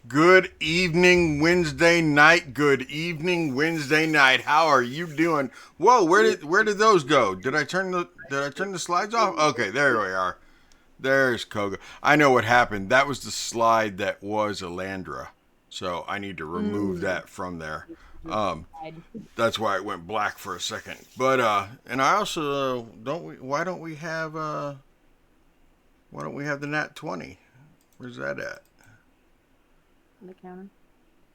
Good evening, Wednesday night. Good evening, Wednesday night. How are you doing? Whoa, where did those go? Did I turn the slides off? Okay, there we are. There's Koga. I know what happened. That was the slide that was Elandra. So I need to remove Mm, that from there. you're Um, fine. that's why it went black for a second. But and I also don't we why don't we have the Nat 20? Where's that at? On the counter.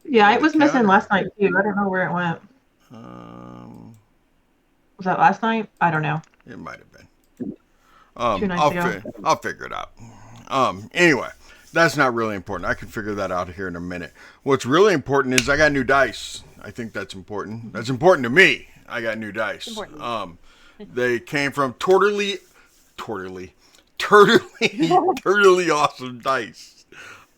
Yeah, Oh, it the was missing counter. last night too. I don't know where it went. Um, Was that last night? I don't know. it might have been. 2 nights ago. I'll figure it out. Anyway, that's not really important. I can figure that out here in a minute. What's really important is I got new dice. I think that's important. That's important to me. I got new It's dice. important. They came from turtly awesome dice.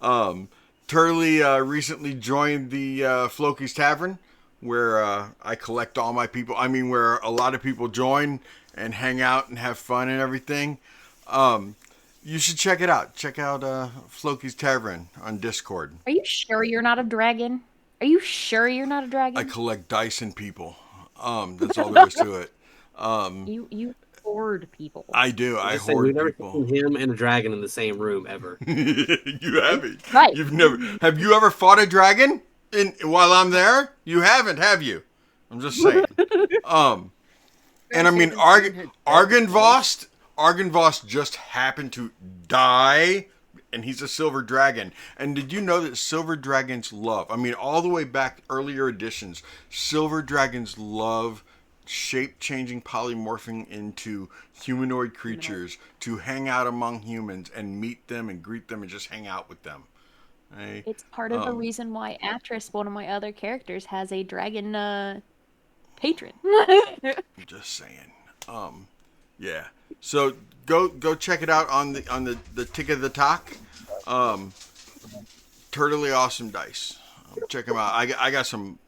Um, Turley recently joined the Floki's Tavern, where I collect all my people. I mean, where a lot of people join and hang out and have fun and everything. Um, you should check it out. Check out Floki's Tavern on Discord. Are you sure you're not a dragon? Are you sure you're not a I dragon? collect dice and people. That's all there is to it. Um, You hoard people. I do. I'm I just saying, we've hoard never people. seen him and a dragon in the same room ever. You haven't. Right. You've never. Have you ever fought a dragon? While I'm there, you haven't, have you? I'm just saying. Um, and I mean, Argenvost just happened to die, and he's a silver dragon. And did you know that silver dragons love? I mean, all the way back earlier editions, silver dragons love shape changing, polymorphing into humanoid creatures to hang out among humans and meet them and greet them and just hang out with them. Hey, It's part of the um, reason why Atris, one of my other characters, has a dragon patron. I'm just saying. Um, yeah. So go check it out on the Tick of the Talk. Um, Turtly awesome dice. Check them out. I got some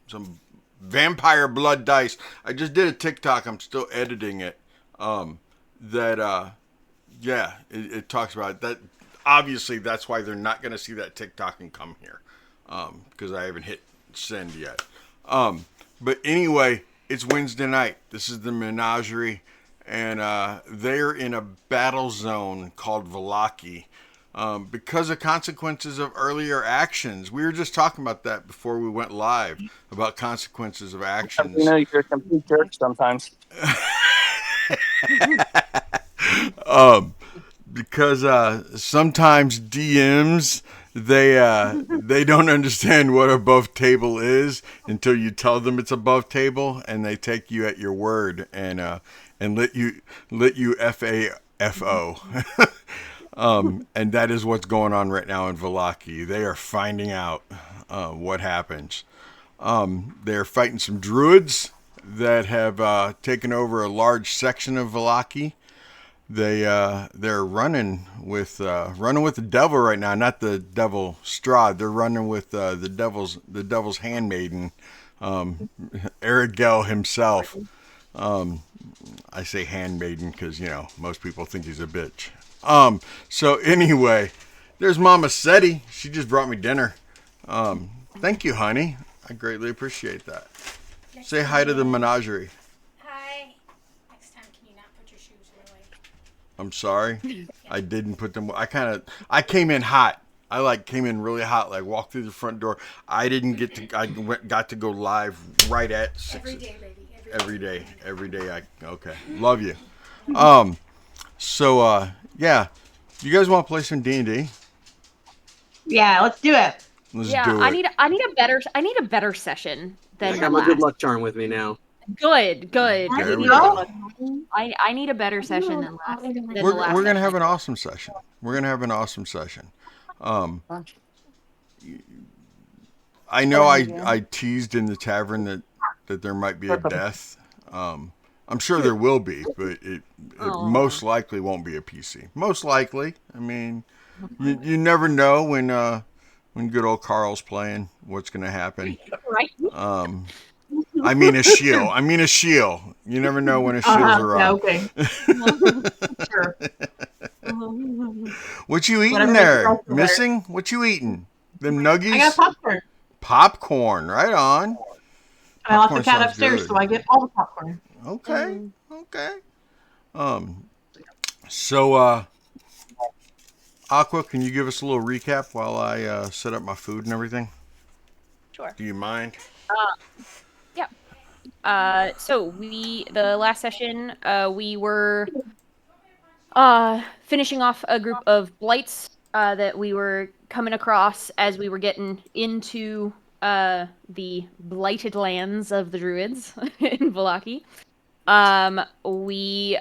vampire blood dice. I just did a TikTok. I'm still editing it. That yeah, it talks about it. That. Obviously, that's why they're not going to see that TikTok and come here, because I haven't hit send yet. But anyway, it's Wednesday night. This is the Menagerie, and they're in a battle zone called Valaki. Because of consequences of earlier actions. We were just talking about that before we went live about consequences of You actions. know, you're a complete jerk sometimes. Um, because sometimes DMs they don't understand what above table is until you tell them it's above table, and they take you at your word and let you FAFO. And that is what's going on right now in Valaki. They are finding out what happens. They're fighting some druids that have taken over a large section of Valaki. They're running with the devil right now, not the devil Strahd. They're running with the devil's handmaiden, Erigel himself. I say handmaiden because most people think he's a bitch. So anyway, there's Mama Seti. She just brought me dinner. Thank you, honey. I greatly appreciate that. Say hi to the menagerie. Hi. Next time, can you not put your shoes away? I'm sorry. I didn't put them. I came in hot. Came in really hot. Like walked through the front door. I didn't get to. Got to go live right at 6. Every day, baby. Every day. Every day. Okay. Love you. Um. So yeah. You guys want to play some D&D? Yeah, let's do it. Let's Yeah, do it. I need a better session I than the got my good last. luck charm with me now. Good, good. There There you we need a good go. go. look. I need a better session than the last We're gonna have session. an awesome session. We're gonna have an awesome session. Um. I know I teased in the tavern that there might be a death. I'm sure there will be, but it Oh, most likely won't be a PC. Most likely. I mean, you never know when good old Carl's playing what's going to happen. right. Um, I mean a shield. I mean a shield. You never know when his shields are Yeah, up. okay. Sure. What you eating Whatever makes you there? feel better. Missing? What you eating? Them I got nuggies? popcorn. Popcorn, right on. And I locked the Popcorn cat sounds upstairs, good. so I get all the popcorn. Okay, okay. So, Aqua, can you give us a little recap while I set up my food and everything? Sure. Do you mind? Yeah. So the last session, we were finishing off a group of blights that we were coming across as we were getting into the blighted lands of the druids in Vallaki. We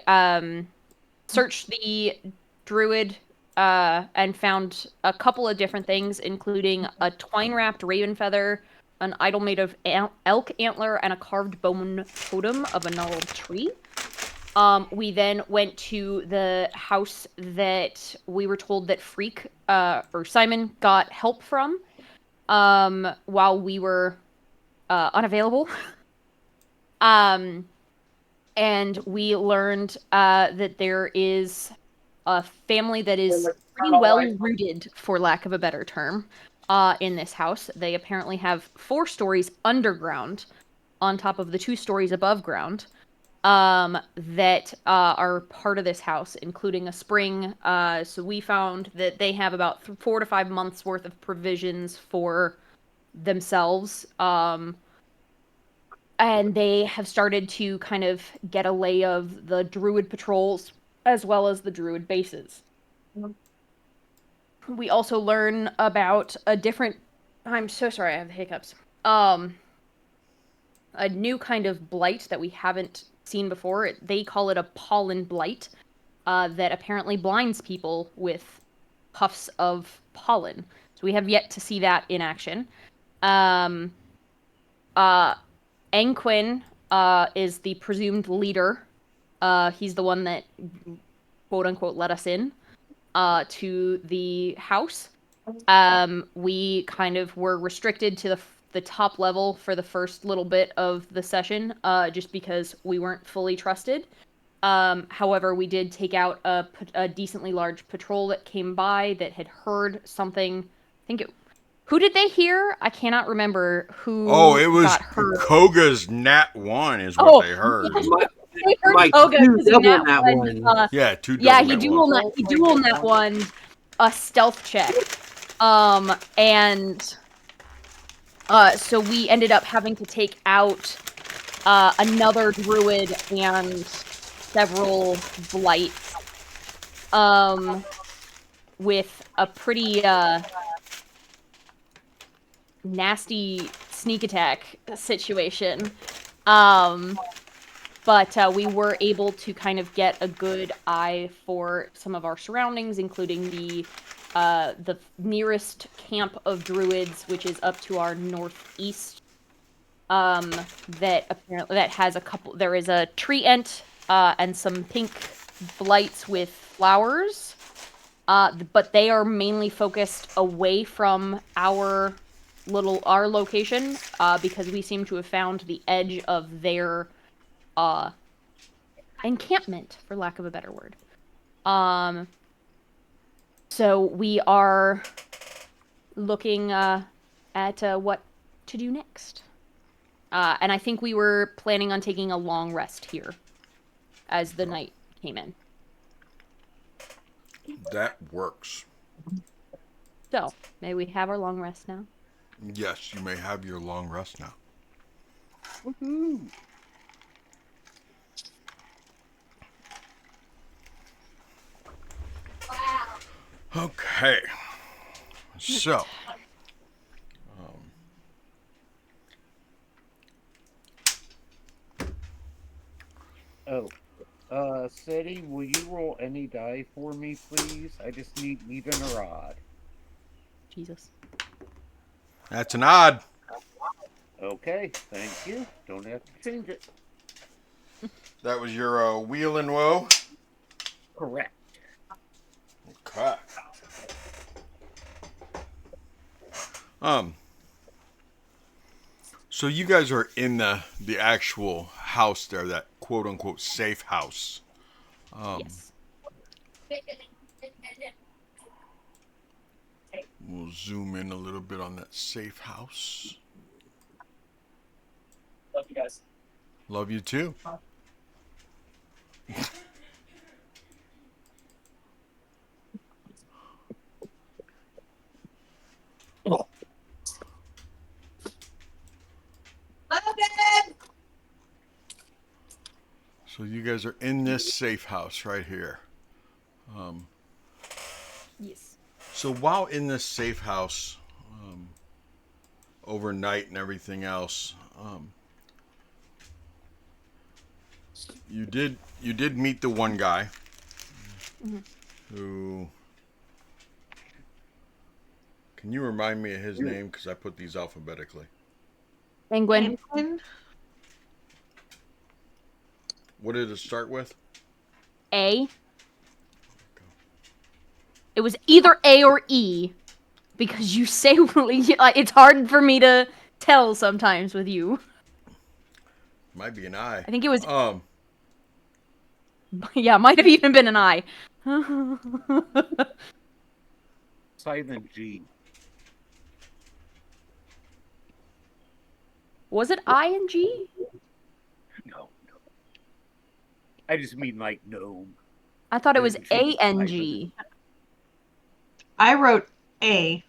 searched the druid and found a couple of different things, including a twine-wrapped raven feather, an idol made of elk antler, and a carved bone totem of a gnarled tree. We then went to the house that we were told that Freak or Simon got help from while we were unavailable. And we learned that there is a family that is pretty well rooted, for lack of a better term, in this house. They apparently have 4 stories underground on top of the 2 stories above ground that are part of this house, including a spring. So we found that they have about 4 to 5 months worth of provisions for themselves. And they have started to kind of get a lay of the druid patrols as well as the druid bases. We also learn about a different. I'm so sorry, I have the hiccups. A new kind of blight that we haven't seen before. They call it a pollen blight, that apparently blinds people with puffs of pollen. So we have yet to see that in action. Anquin is the presumed leader. He's the one that, quote unquote, let us in to the house. We kind of were restricted to the top level for the first little bit of the session, just because we weren't fully trusted. However, we did take out a decently large patrol that came by that had heard something. Who did they hear? I cannot remember who Oh, it was got heard. Koga's Nat 1 is what they heard. They heard Mike, Koga you because he double nat that one. one. Yeah, 2 Yeah, double he Nat dual 1. he dual nat one a stealth check. And so we ended up having to take out another druid and several blights. With a pretty nasty sneak attack situation. But we were able to kind of get a good eye for some of our surroundings, including the nearest camp of druids, which is up to our northeast. That apparently has a couple. There is a tree ent and some pink blights with flowers. But they are mainly focused away from our location, because we seem to have found the edge of their encampment, for lack of a better word. So we are looking at what to do next. And I think we were planning on taking a long rest here as the night came in. That works. So, may we have our long rest now? Yes, you may have your long rest now. Woohoo! Okay. So, Oh, City, will you roll any die for me, please? I just need even or odd. Jesus. that's an odd. Okay, thank you. Don't have to change it. That was your wheel and woe? Correct. Okay. So you guys are in the actual house there, that quote unquote safe house. Yes. We'll zoom in a little bit on that safe house. Love you guys. Love you too. So you guys are in this safe house right here. Yes. So while in this safe house, overnight and everything else, you did meet the one guy who. Can you remind me of his name? Because I put these alphabetically. Penguin. What did it start with? A. It was either A or E, because you say it's hard for me to tell sometimes with you. Might be an I. I think it was. Um, Yeah, might have even been an I. Silent G. Was it I and G? No. I just mean like gnome. I thought it was G. A N G. I wrote A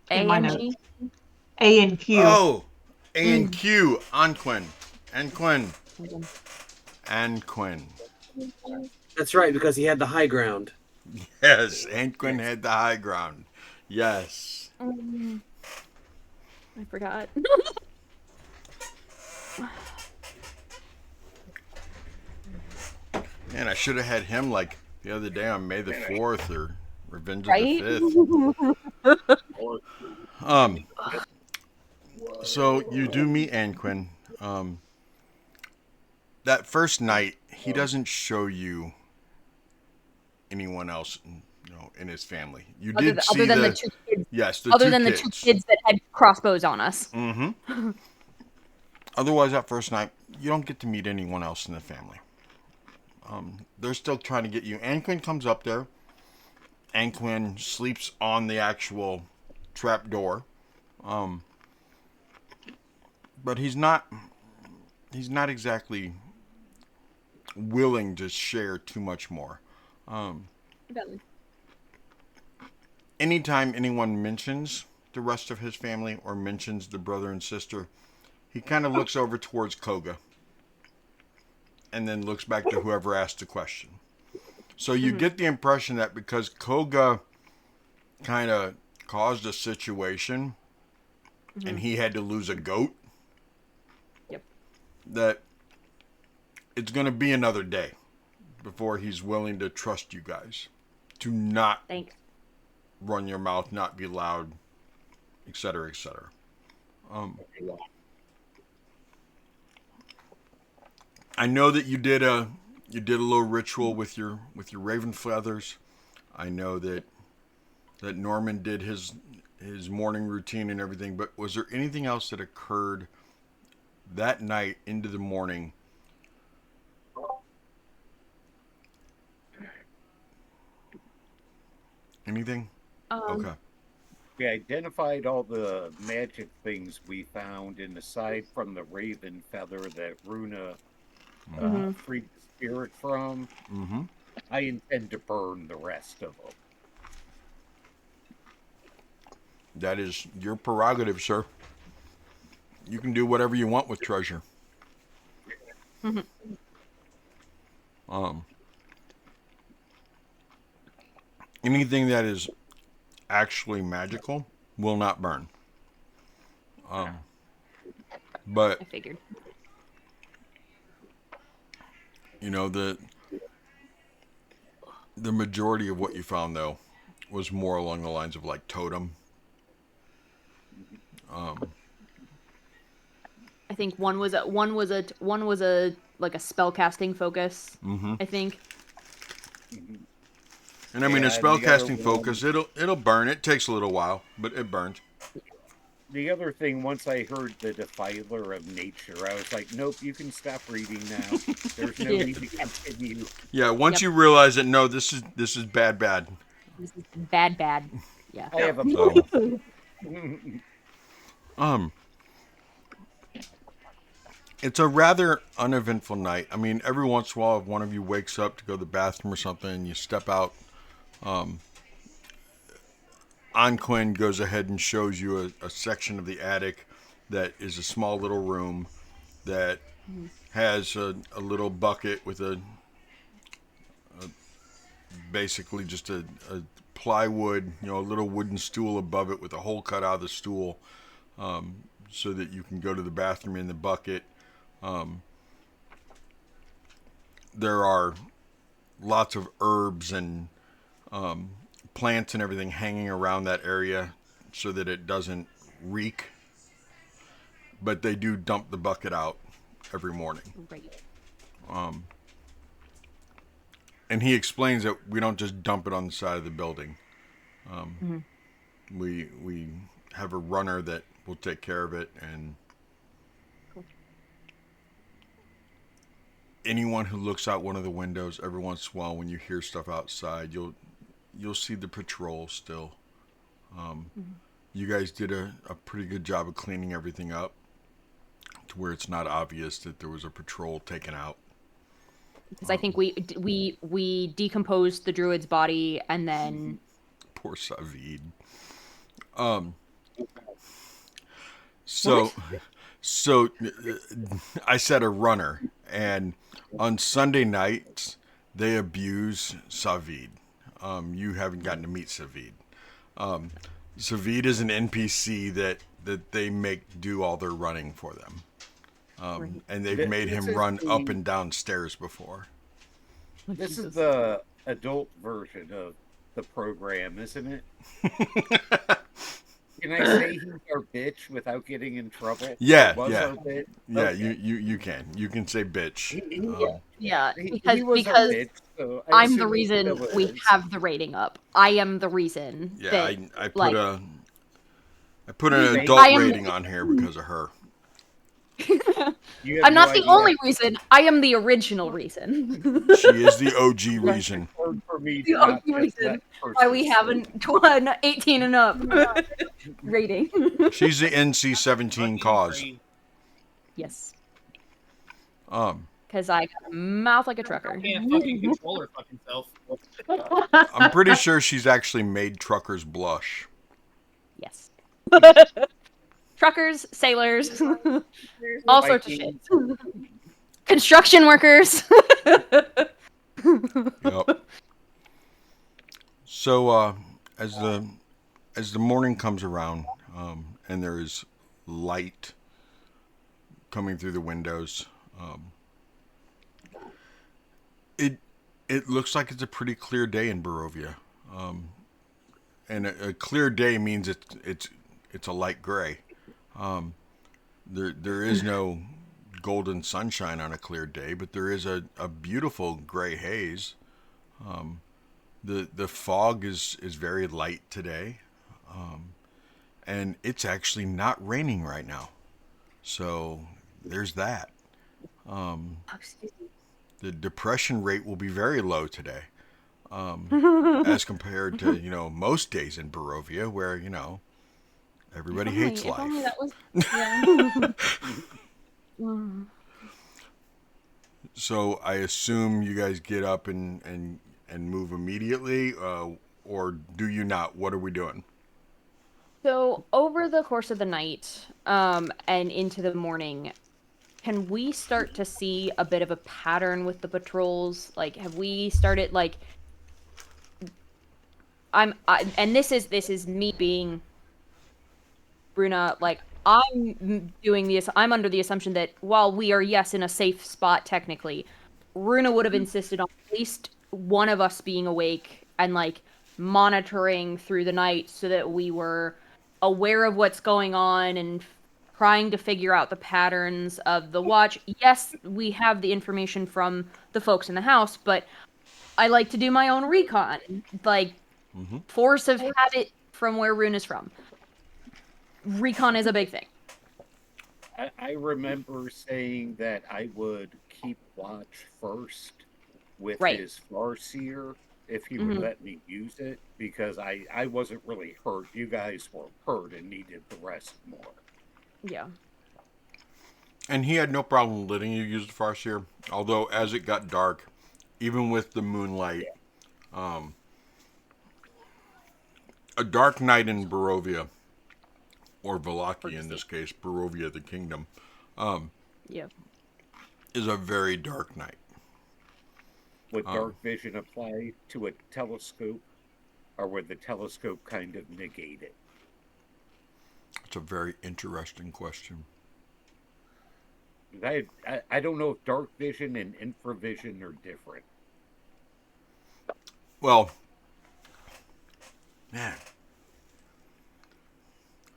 A in my N notes. G. A and Q. oh, A and Q. Anquin. Anquin. Anquin. That's right, because he had the high ground. Yes, Anquin had the high ground. Yes. I forgot. Man, I should have had him like the other day on May the 4th or Revenge Right? of the 5th. So you do meet Anquin. That first night, he doesn't show you anyone else, in his family. You did see other than the two kids. Yes, the Other two than kids. the two kids that had crossbows on us. Mm-hmm. Otherwise, that first night, you don't get to meet anyone else in the family. They're still trying to get you. Anquin comes up there. Anquin sleeps on the actual trap door. But he's not exactly willing to share too much more. Anytime anyone mentions the rest of his family or mentions the brother and sister, he kind of looks over towards Koga and then looks back to whoever asked the question. So you get the impression that because Koga kind of caused a situation and he had to lose a goat, that it's going to be another day before he's willing to trust you guys to not run your mouth, not be loud, etc., etc. I know that you did a little ritual with your raven feathers. I know that Norman did his morning routine and everything, but was there anything else that occurred that night into the morning? Anything? Okay. We identified all the magic things we found, and aside from the raven feather that Runa freed the spirit from, I intend to burn the rest of them. That is your prerogative, sir. You can do whatever you want with treasure. Anything that is actually magical will not burn. But I figured. The majority of what you found though was more along the lines of like totem. I think one was a like a spell casting focus. I think. And I mean, a Yeah, spell the other casting one- focus, it'll burn. It takes a little while, but it burns. The other thing, once I heard the Defiler of Nature, I was like, nope, you can stop reading now. There's no need to continue. Yeah, once you realize that no, this is bad. This is bad. Yeah. I have a So, bone. it's a rather uneventful night. I mean, every once in a while, if one of you wakes up to go to the bathroom or something, and you step out, Anquin goes ahead and shows you a section of the attic that is a small little room that has a little bucket with a basically just a plywood, a little wooden stool above it with a hole cut out of the stool, so that you can go to the bathroom in the bucket. There are lots of herbs and plants and everything hanging around that area so that it doesn't reek. But they do dump the bucket out every morning. Right. And he explains that we don't just dump it on the side of the building. We have a runner that will take care of it, and anyone who looks out one of the windows every once in a while, when you hear stuff outside, you'll see the patrol still. You guys did a pretty good job of cleaning everything up to where it's not obvious that there was a patrol taken out. Because I think we decomposed the druid's body and then Poor Savid. So I said a runner, and on Sunday nights they abuse Savid. You haven't gotten to meet Savid. Savid is an NPC that they make do all their running for them. And they've made him run up and down stairs before. This is the adult version of the program, isn't it? Can I say he's our bitch without getting in trouble? Yeah, Was yeah. our bitch? Yeah, Okay. you can. You can say bitch. yeah, He because was our bitch, so I I'm the assume he reason still we is. have the rating up. I am the reason Yeah, that I put like I put an Thank adult you. rating on here because of her. You have I'm not no the idea. only reason. I am the original reason. She is the OG reason. Hard for me The to not only just reason let why we persons haven't won 18 and up rating. She's the NC-17 cause. Yes, Um, because I got a mouth like a trucker. Can't fucking control her fucking self. I'm pretty sure she's actually made truckers blush. Yes. Truckers, sailors, all sorts of shit. Vikings. Construction workers. Yep. So as the morning comes around, and there is light coming through the windows, it looks like it's a pretty clear day in Barovia. And a clear day means it's a light gray. There is no golden sunshine on a clear day, but there is a beautiful gray haze. The fog is very light today, and it's actually not raining right now. So there's that. The depression rate will be very low today, as compared to most days in Barovia, where everybody hates If only life. that was. So I assume you guys get up and move immediately, or do you not? What are we doing? So over the course of the night, and into the morning, can we start to see a bit of a pattern with the patrols? Like, have we started like? And this is me being Bruna. Like, I'm under the assumption that while we are in a safe spot technically, Runa would have insisted on at least one of us being awake and like monitoring through the night so that we were aware of what's going on and trying to figure out the patterns of the watch. Yes, we have the information from the folks in the house, but I like to do my own recon. Like, force of habit from where Rune is from. Recon is a big thing. I remember saying that I would keep watch first with Right. his Farseer if he Mhm. would let me use it because I wasn't really hurt. You guys were hurt and needed the rest more. Yeah. And he had no problem letting you use the Farseer. Although, as it got dark, even with the moonlight, a dark night in Barovia, or Valaki in this case, Barovia the kingdom, Yeah. is a very dark night. Would dark vision apply to a telescope, or would the telescope kind of negate it? It's a very interesting question. I don't know if dark vision and infravision are different. Well, man,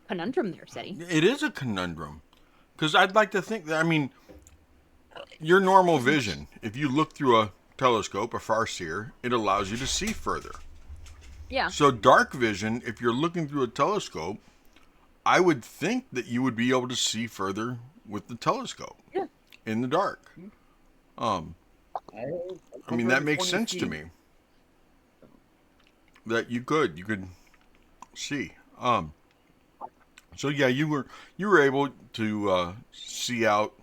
Conundrum there, Seti. it is a conundrum. Because I'd like to think that, I mean, your normal vision, if you look through a telescope, a farseer, it allows you to see further. Yeah. So dark vision, if you're looking through a telescope, I would think that you would be able to see further with the telescope in the dark. I mean, that makes sense to me. That you could see. So yeah, you were able to see out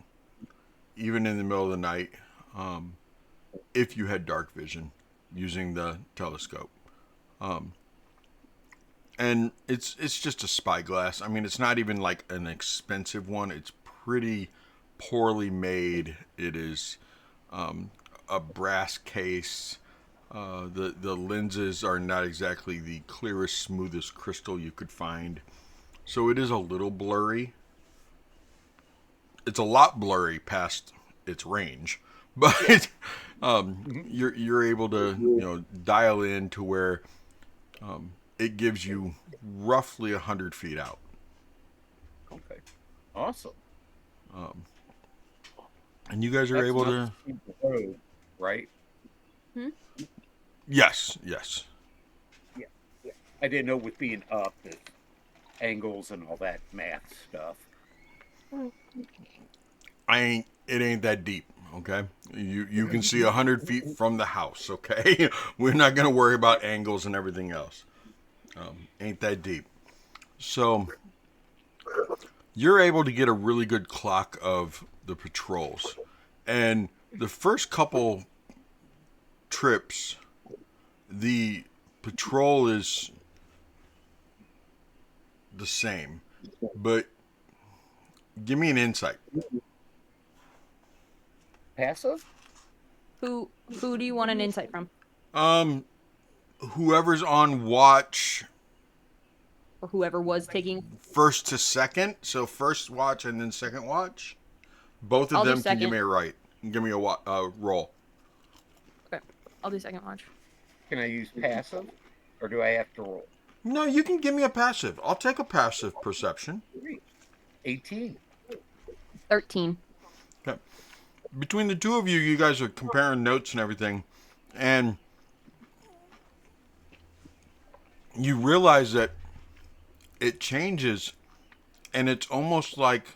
even in the middle of the night, if you had dark vision using the telescope. And it's just a spyglass. I mean, it's not even like an expensive one. It's pretty poorly made. It is a brass case. The lenses are not exactly the clearest, smoothest crystal you could find. So it is a little blurry. It's a lot blurry past its range, but you're able to dial in to where it gives you roughly 100 feet out. Okay, awesome. And you guys are able to. The road, right? Yes. Yeah. I didn't know with being up that angles and all that math stuff. It ain't that deep, okay? You can see 100 feet from the house, okay? We're not gonna worry about angles and everything else. Ain't that deep. So you're able to get a really good clock of the patrols, and the first couple trips, the patrol is the same, but give me an insight. Passive? Who do you want an insight from? Whoever's on watch Or whoever was taking. first to second, so first watch and then second watch. Both of I'll do them can give second. me a right. Give me a roll. Okay, I'll do second watch. Can I use passive, or do I have to roll? No, you can give me a passive. I'll take a passive perception. 18. 13. Okay. Between the two of you, you guys are comparing notes and everything, and you realize that it changes, and it's almost like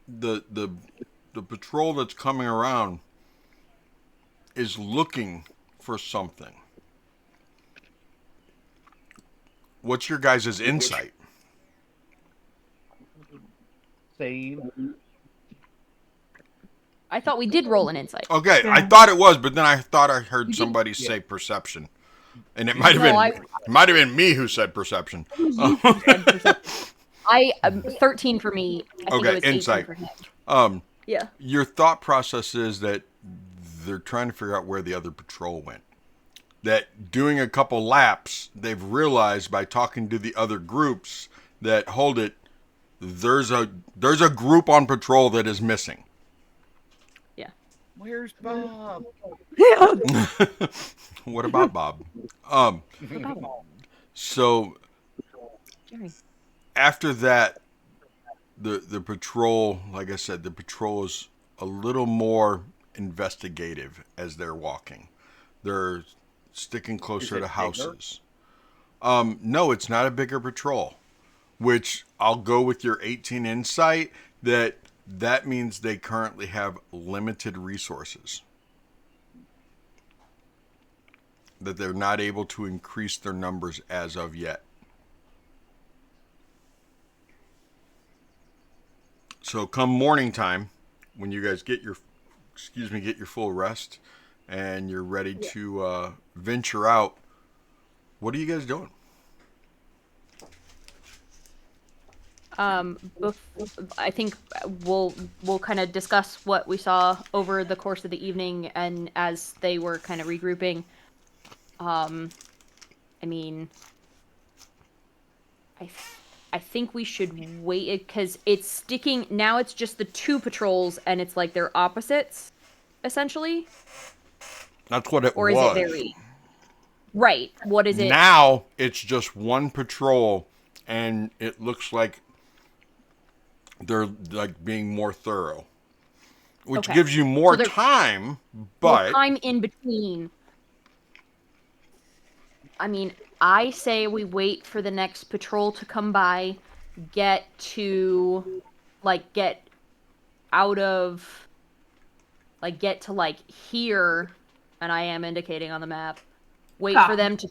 the patrol that's coming around is looking for something. What's your guys' insight? Same. I thought we did roll an insight. Okay, Yeah. I thought it was, but then I thought I heard You did? somebody say perception, and it might have No, been me who said perception. I 13 for me. I think Okay, it was 18 insight. for him. Yeah. Your thought process is that they're trying to figure out where the other patrol went. That doing a couple laps, they've realized by talking to the other groups that hold it, there's a group on patrol that is missing. Yeah. Where's Bob? What about Bob? So Jerry. after that, the patrol, like I said, the patrol is a little more investigative as they're walking. They're sticking closer Is it to houses. bigger? No, it's not a bigger patrol, which I'll go with your 18 insight that means they currently have limited resources. that they're not able to increase their numbers as of yet. So come morning time, when you guys get your full rest and you're ready to venture out, what are you guys doing? I think we'll kind of discuss what we saw over the course of the evening, and as they were kind of regrouping. I mean, I think we should wait because it's sticking now. It's just the two patrols, and it's like they're opposites, essentially. That's what it Or was. is it very right? What is it Now? It's just one patrol, and it looks like they're like being more thorough, which Okay. gives you more So time. More But time in between. I mean, I say we wait for the next patrol to come by, get out of, get to here, and I am indicating on the map. Wait for Copy. them to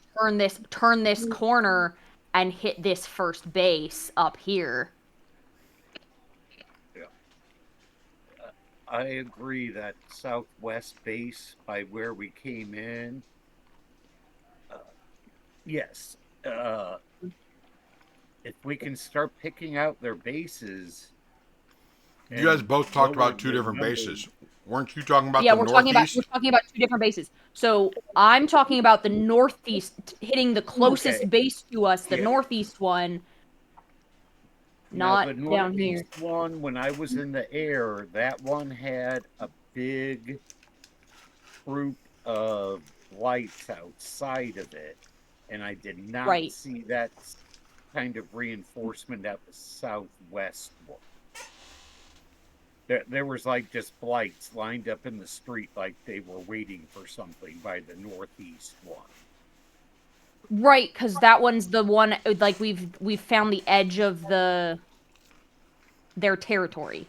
turn this corner and hit this first base up here. I agree that southwest base by where we came in. Yes. If we can start picking out their bases. you guys both talked lower about two the different numbers. bases. Weren't you talking about Yeah, the we're talking northeast? about two different bases. So I'm talking about the northeast hitting the closest Okay. base to us, the Yeah. northeast one. Now, Not the down here. northeast one, when I was in the air, that one had a big group of lights outside of it, and I did not Right. see that kind of reinforcement at the southwest one. There was just lights lined up in the street like they were waiting for something by the northeast one. Right, because that one's the one we've found the edge of their territory.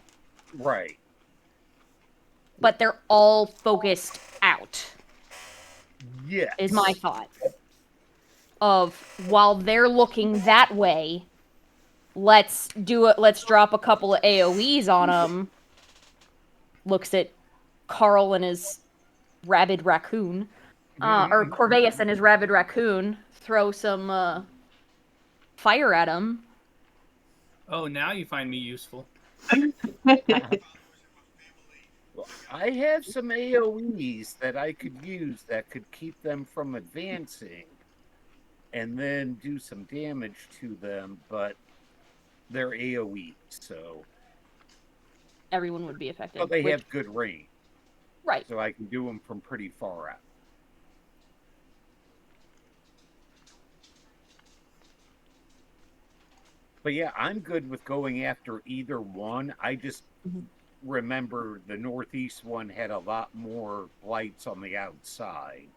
Right. But they're all focused out. Yes. Is my thought. Of while they're looking that way, let's drop a couple of AoEs on them. Looks at Carl and his rabid raccoon. Or Corveus and his rabid raccoon. Throw some fire at him. Oh, now you find me useful. Well, I have some AoEs that I could use that could keep them from advancing and then do some damage to them, but they're AoE, so Everyone would be affected. but they have good range. Right. So I can do them from pretty far out. But yeah, I'm good with going after either one. I just remember the northeast one had a lot more lights on the outside.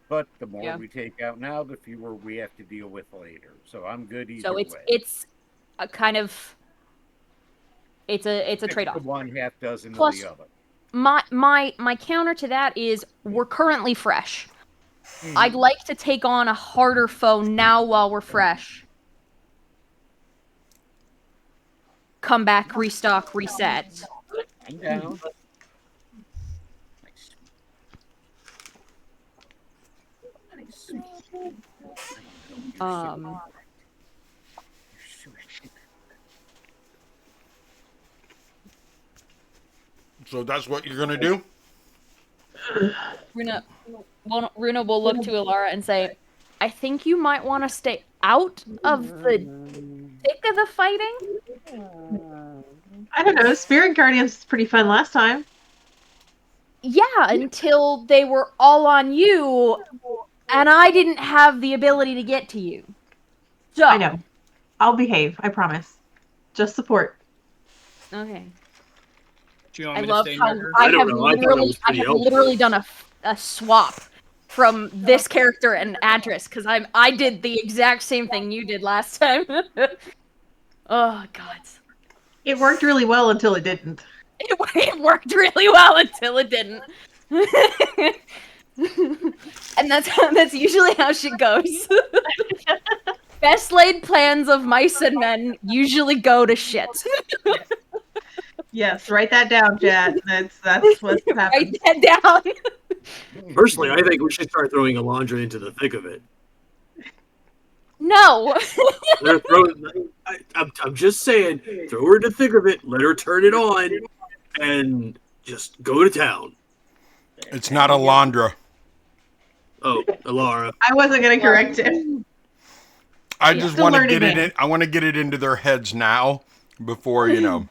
But the more we take out now, the fewer we have to deal with later. So I'm good either way. It's a kind of it's a trade-off. One half dozen Plus, of the other. My counter to that is we're currently fresh. I'd like to take on a harder foe now while we're fresh. Come back, restock, reset. I'm down. So that's what you're gonna do? Runa will look to Ilara and say, I think you might want to stay out of the thick of the fighting. I don't know. Spirit Guardians was pretty fun last time. Yeah, until they were all on you, and I didn't have the ability to get to you. So I know. I'll behave. I promise. Just support. Okay. Do you want I me love to stay how near her? I I don't have know. I thought it was pretty helpful. literally done a swap from this character and Adris because I did the exact same thing you did last time. Oh God. It worked really well until it didn't. It worked really well until it didn't. And that's usually how shit goes. Best laid plans of mice and men usually go to shit. Yes, write that down, chat. That's what happens. Write that down. Personally, I think we should start throwing Alondra into the thick of it. No. Let her throw. I'm just saying, throw her in the thick of it. Let her turn it on, and just go to town. It's not Alondra. Oh, Alara. I wasn't gonna correct him. I He's just still want to learning get it it. in. I want to get it into their heads now, before Yeah.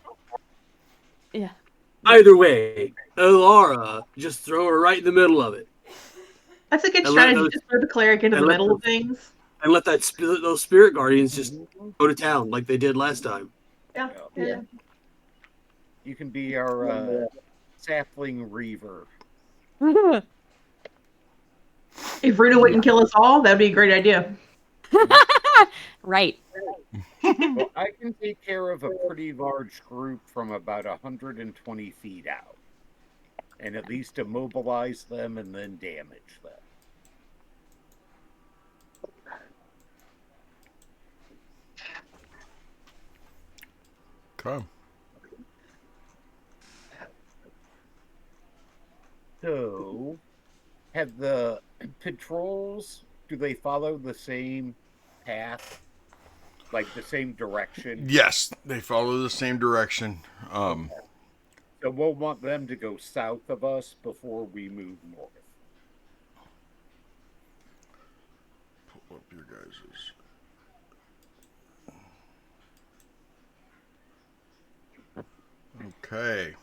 Either way, Alara, just throw her right in the middle of it, That's a good And let strategy. those- Just throw the cleric into and the let middle the- of things. and let those spirit guardians just go to town like they did last time. Yeah. Yeah. You can be our sapling reaver. If Runa wouldn't kill us all, that'd be a great idea. Right. Well, I can take care of a pretty large group from about 120 feet out. And at least immobilize them and then damage them. Okay. So, have the patrols, do they follow the same path? Like the same direction? Yes, they follow the same direction. So we'll want them to go south of us before we move north. Pull up your guys's. Okay.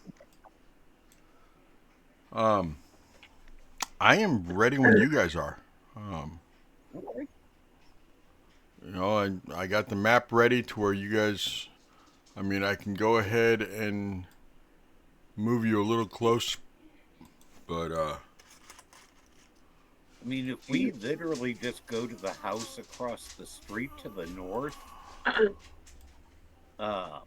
I am ready when you guys are. Okay. I got the map ready to where you guys. I mean, I can go ahead and move you a little close, but I mean, if we literally just go to the house across the street to the north, I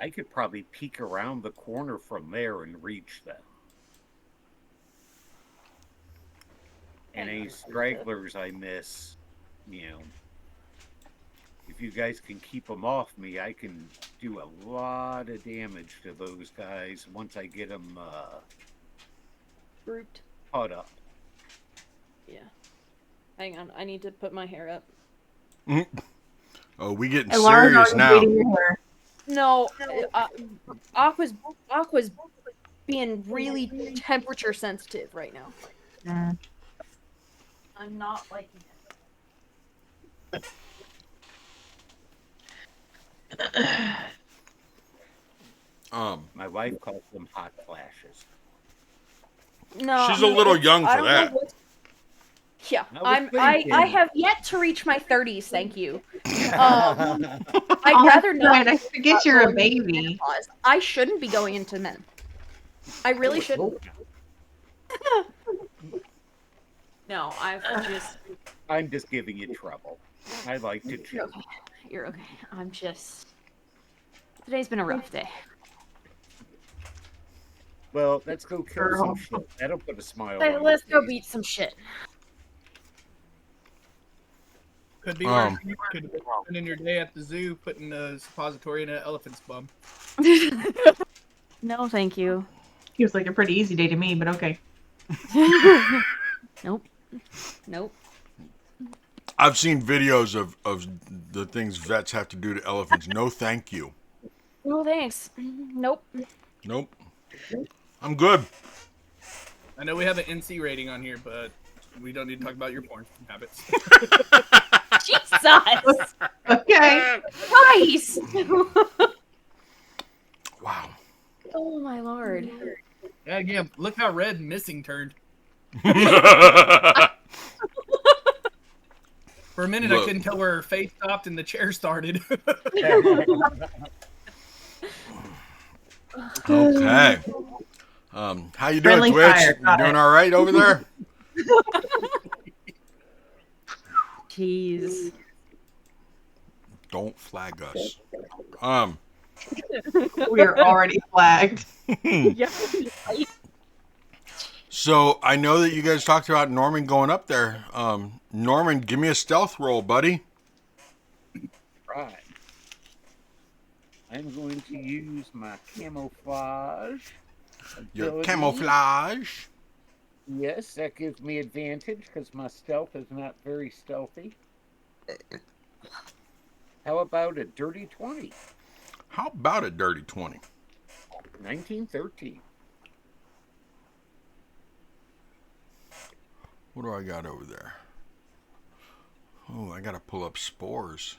could probably peek around the corner from there and reach them. And any stragglers I miss, if you guys can keep them off me, I can do a lot of damage to those guys once I get them Grouped. caught up. Yeah. Hang on. I need to put my hair up. oh, we getting And Lara's serious already now. braiding your hair. No, Aqua's being really temperature sensitive right now. Mm. I'm not liking it. My wife calls them hot flashes. No, She's a little young I for don't know that. what- Yeah, I was I thinking. have yet to reach my 30s. Thank you. I'd Oh, rather that's not. right. I forget you're a going into baby. menopause. I shouldn't be going into men. I really shouldn't. No, I'm just giving you trouble. I like to You're joke. okay. You're okay. Today's been a rough day. Well, let's go kill Girl. some shit. That'll put a smile on your Let's go face. beat some shit. Could be worse. You could have been in your day at the zoo putting a suppository in an elephant's bum. No, thank you. Seems like a pretty easy day to me, but okay. Nope. Nope. I've seen videos of the things vets have to do to elephants. No, thank you. No thanks. Nope. Nope. I'm good. I know we have an NC rating on here, but we don't need to talk about your porn habits. Jesus Okay. Christ! Wow. Oh my lord. Yeah, look how red missing turned. For a minute, Look. I couldn't tell where her face stopped and the chair started. Okay. How you doing, Friendly Twitch? fire, You got doing it. all right over there? Jeez. Don't flag us. We are already flagged. Yeah. So I know that you guys talked about Norman going up there. Norman, give me a stealth roll, buddy. Right. I'm going to use my camouflage Your ability. camouflage. Yes, that gives me advantage because my stealth is not very stealthy. How about a dirty 20? How about a dirty 20? 1913. What do I got over there? Oh, I gotta pull up spores.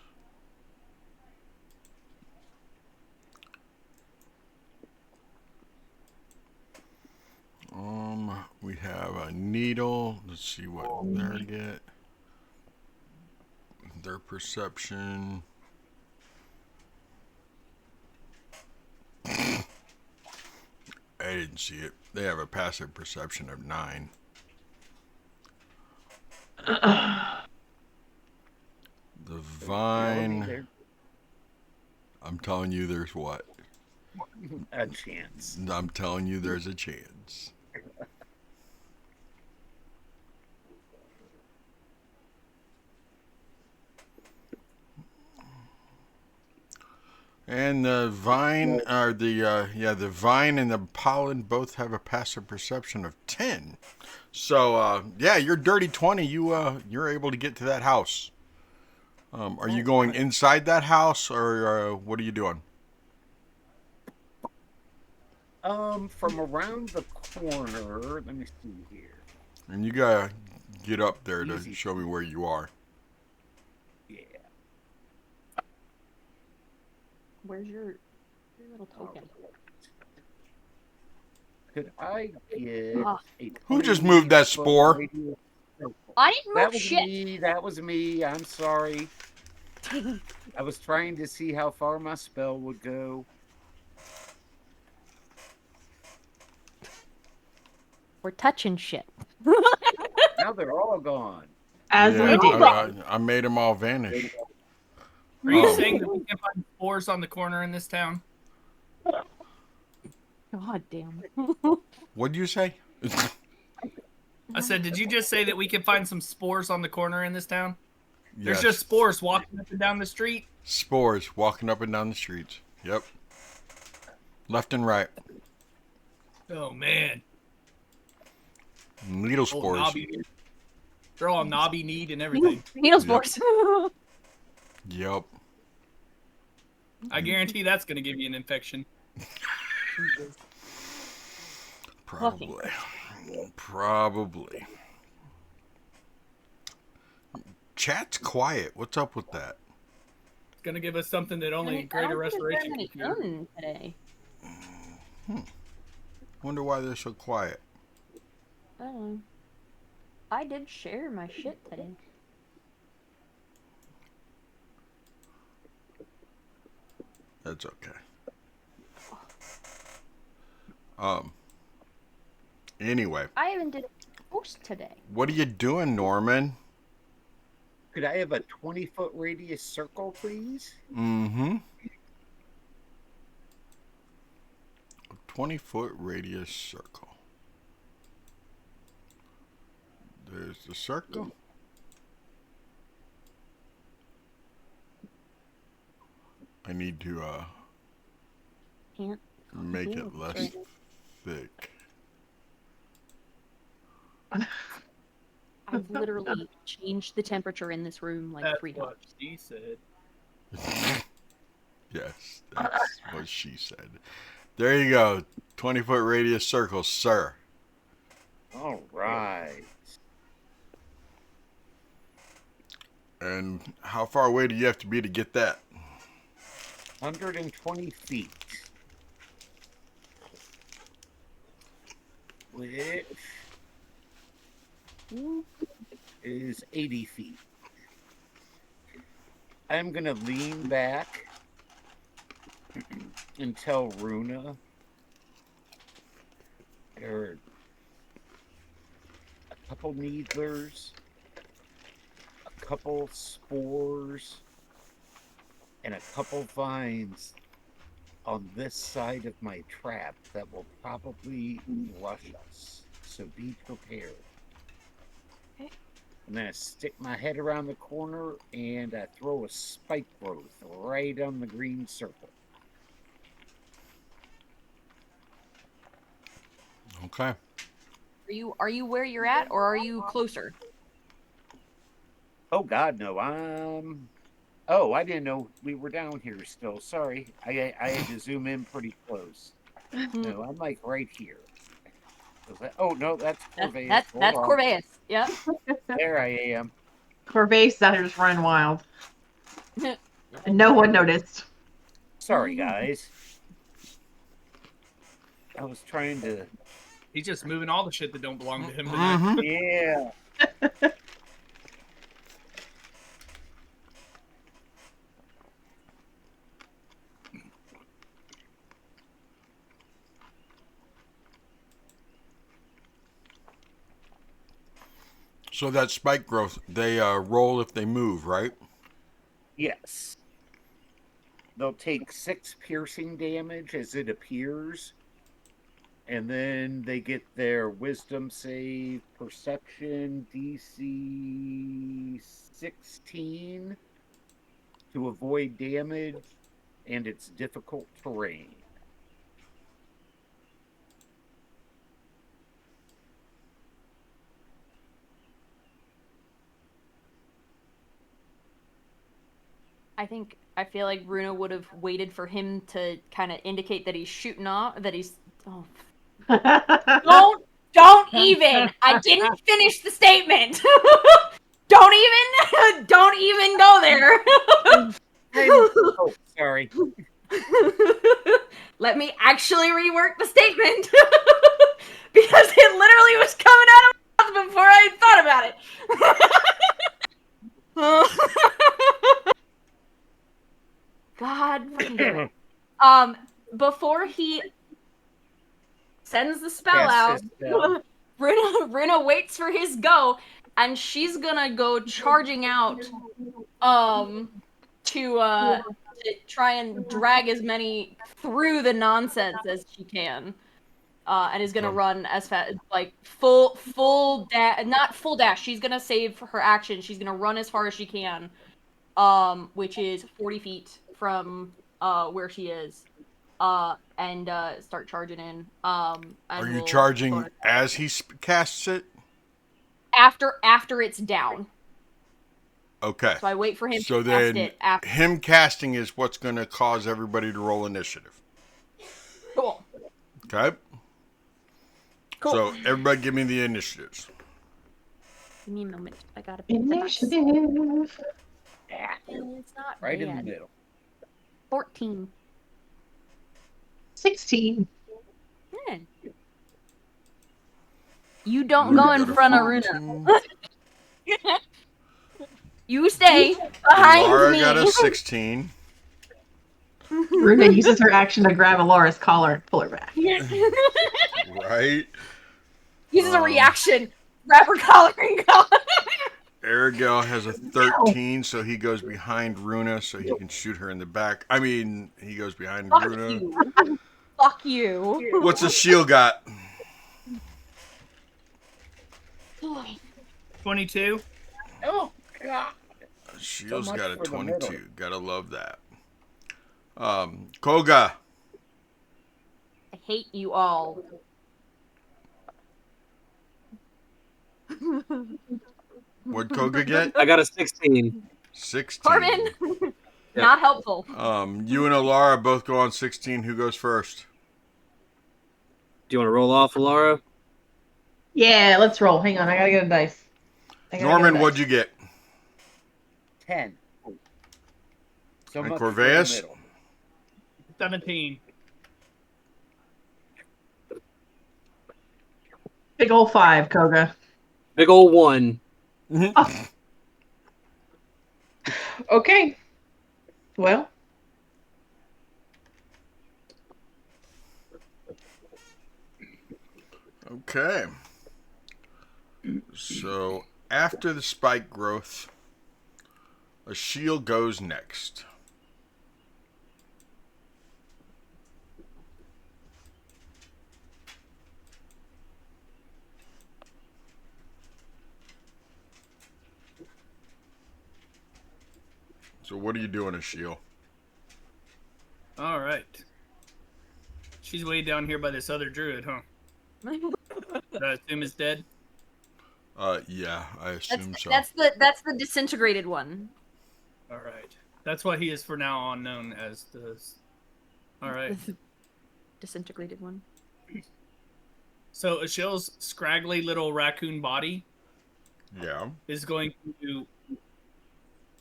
We have a needle. Let's see what they get. Their perception. I didn't see it. They have a passive perception of 9. The vine. I'm telling you, there's what? A chance. I'm telling you, there's a chance. And the vine, or the vine and the pollen both have a passive perception of 10. So, you're dirty 20. You're able to get to that house. Are you going inside that house, or what are you doing? From around the corner, let me see here. And you gotta get up there to Easy. show me where you are. Yeah. Where's your little token? Could I get Ah. a Who just moved that 20-foot spore? radius circle? I didn't That move was shit. me. That was me. I'm sorry. I was trying to see how far my spell would go. We're touching shit. Now they're all gone. As we do. I made them all vanish. Are you Oh. saying that we can find spores on the corner in this town? God damn. What'd you say? I said, did you just say that we can find some spores on the corner in this town? There's Yes. just spores walking up and down the street. Spores walking up and down the streets. Yep. Left and right. Oh man. Needle Old spores. knobby. They're all knobby kneed and everything. Needle spores. Yep. I guarantee that's going to give you an infection. Probably. Probably. Chat's quiet. What's up with that? It's going to give us something that only Greater Restoration can cure. Today. Wonder why they're so quiet. I don't know. I did share my shit today. That's okay. Anyway, I even did a post today. what are you doing, Norman? Could I have a 20-foot radius circle, please? Mm-hmm. 20-foot radius circle. There's the circle. I need to Can't. make do it less right. thick. I've literally changed the temperature in this room like That's 3 what times. she said. Yes, that's what she said. There you go. 20-foot radius circle, sir. All right. And how far away do you have to be to get that? 120 feet. Which is 80 feet. I'm going to lean back and tell Runa there are a couple needlers, a couple spores, and a couple vines on this side of my trap that will probably rush us. so be prepared. Okay. And then I stick my head around the corner and I throw a spike growth right on the green circle. Okay. Are you where you're at, or are you closer? Oh God, no! Oh, I didn't know we were down here still. Sorry, I had to zoom in pretty close. No, I'm like right here. Oh no, that's Corvais. Hold That's on. Corvais. Yep. There I am. Corvais out here just running wild. And no one noticed. Sorry, guys. I was trying to. He's just moving all the shit that don't belong to him tonight. Mm-hmm. Yeah. So that spike growth, they roll if they move, right? Yes. They'll take 6 piercing damage as it appears. And then they get their wisdom save, perception, DC 16 to avoid damage, and it's difficult terrain. I feel like Runa would have waited for him to kind of indicate that he's shooting off, that he's. Oh. Don't even. I didn't finish the statement. Don't even go there. Oh, sorry. Let me actually rework the statement because it literally was coming out of my mouth before I thought about it. God fucking damn it. Before he sends the spell out, Runa waits for his go, and she's gonna go charging out to try and drag as many through the nonsense as she can. And is gonna run as fast, like full dash, not full dash. She's gonna save her action. She's gonna run as far as she can, which is 40 feet from where she is, and start charging in. And Are you we'll charging as he casts it? after it's down. Okay. So I wait for him So to cast then it after. him casting is what's going to cause everybody to roll initiative. Cool. Okay. Cool. So everybody give me the initiatives. Give me a moment. I gotta pick Initiative. It's not Right in the bad. middle. 14. 16. Yeah. You don't go in front of Runa. You stay behind Laura me. got a 16. Runa uses her action to grab Alara's collar and pull her back. Right? Uses a reaction. Grab her collar and go. Aragel has a 13, so he goes behind Runa so he can shoot her in the back. I mean, he goes behind Fuck Runa. you. Fuck you. What's a shield got? 22. Oh, God. Shield's much got a for the middle. 22. Gotta love that. Koga. I hate you all. What'd Koga get? I got a 16. 16. Corbin. Not helpful. You and Alara both go on 16. Who goes first? Do you want to roll off, Laura? Yeah, let's roll. Hang on, I gotta get a dice. Norman, what'd you get? 10. So And much for the Corvais? middle. 17. Big ol' 5, Koga. Big ol' 1. Oh. Okay. Well. Okay. So after the spike growth, a shield goes next. So what are you doing, Ashiel? All right. She's way down here by this other druid, huh? That I assume is dead. Yeah, I assume so. That's the disintegrated one. All right. That's what he is for now on known as the. All right. Disintegrated one. So Ashiel's scraggly little raccoon body Yeah. is going to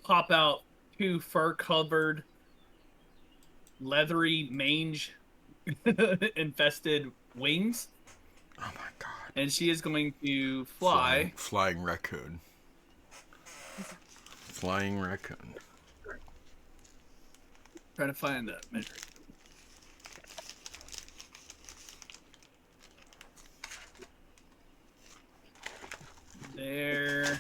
pop out 2 fur-covered, leathery, mange-infested wings, Oh my god. and she is going to fly. Flying raccoon. Flying raccoon. Trying to find that measure. There.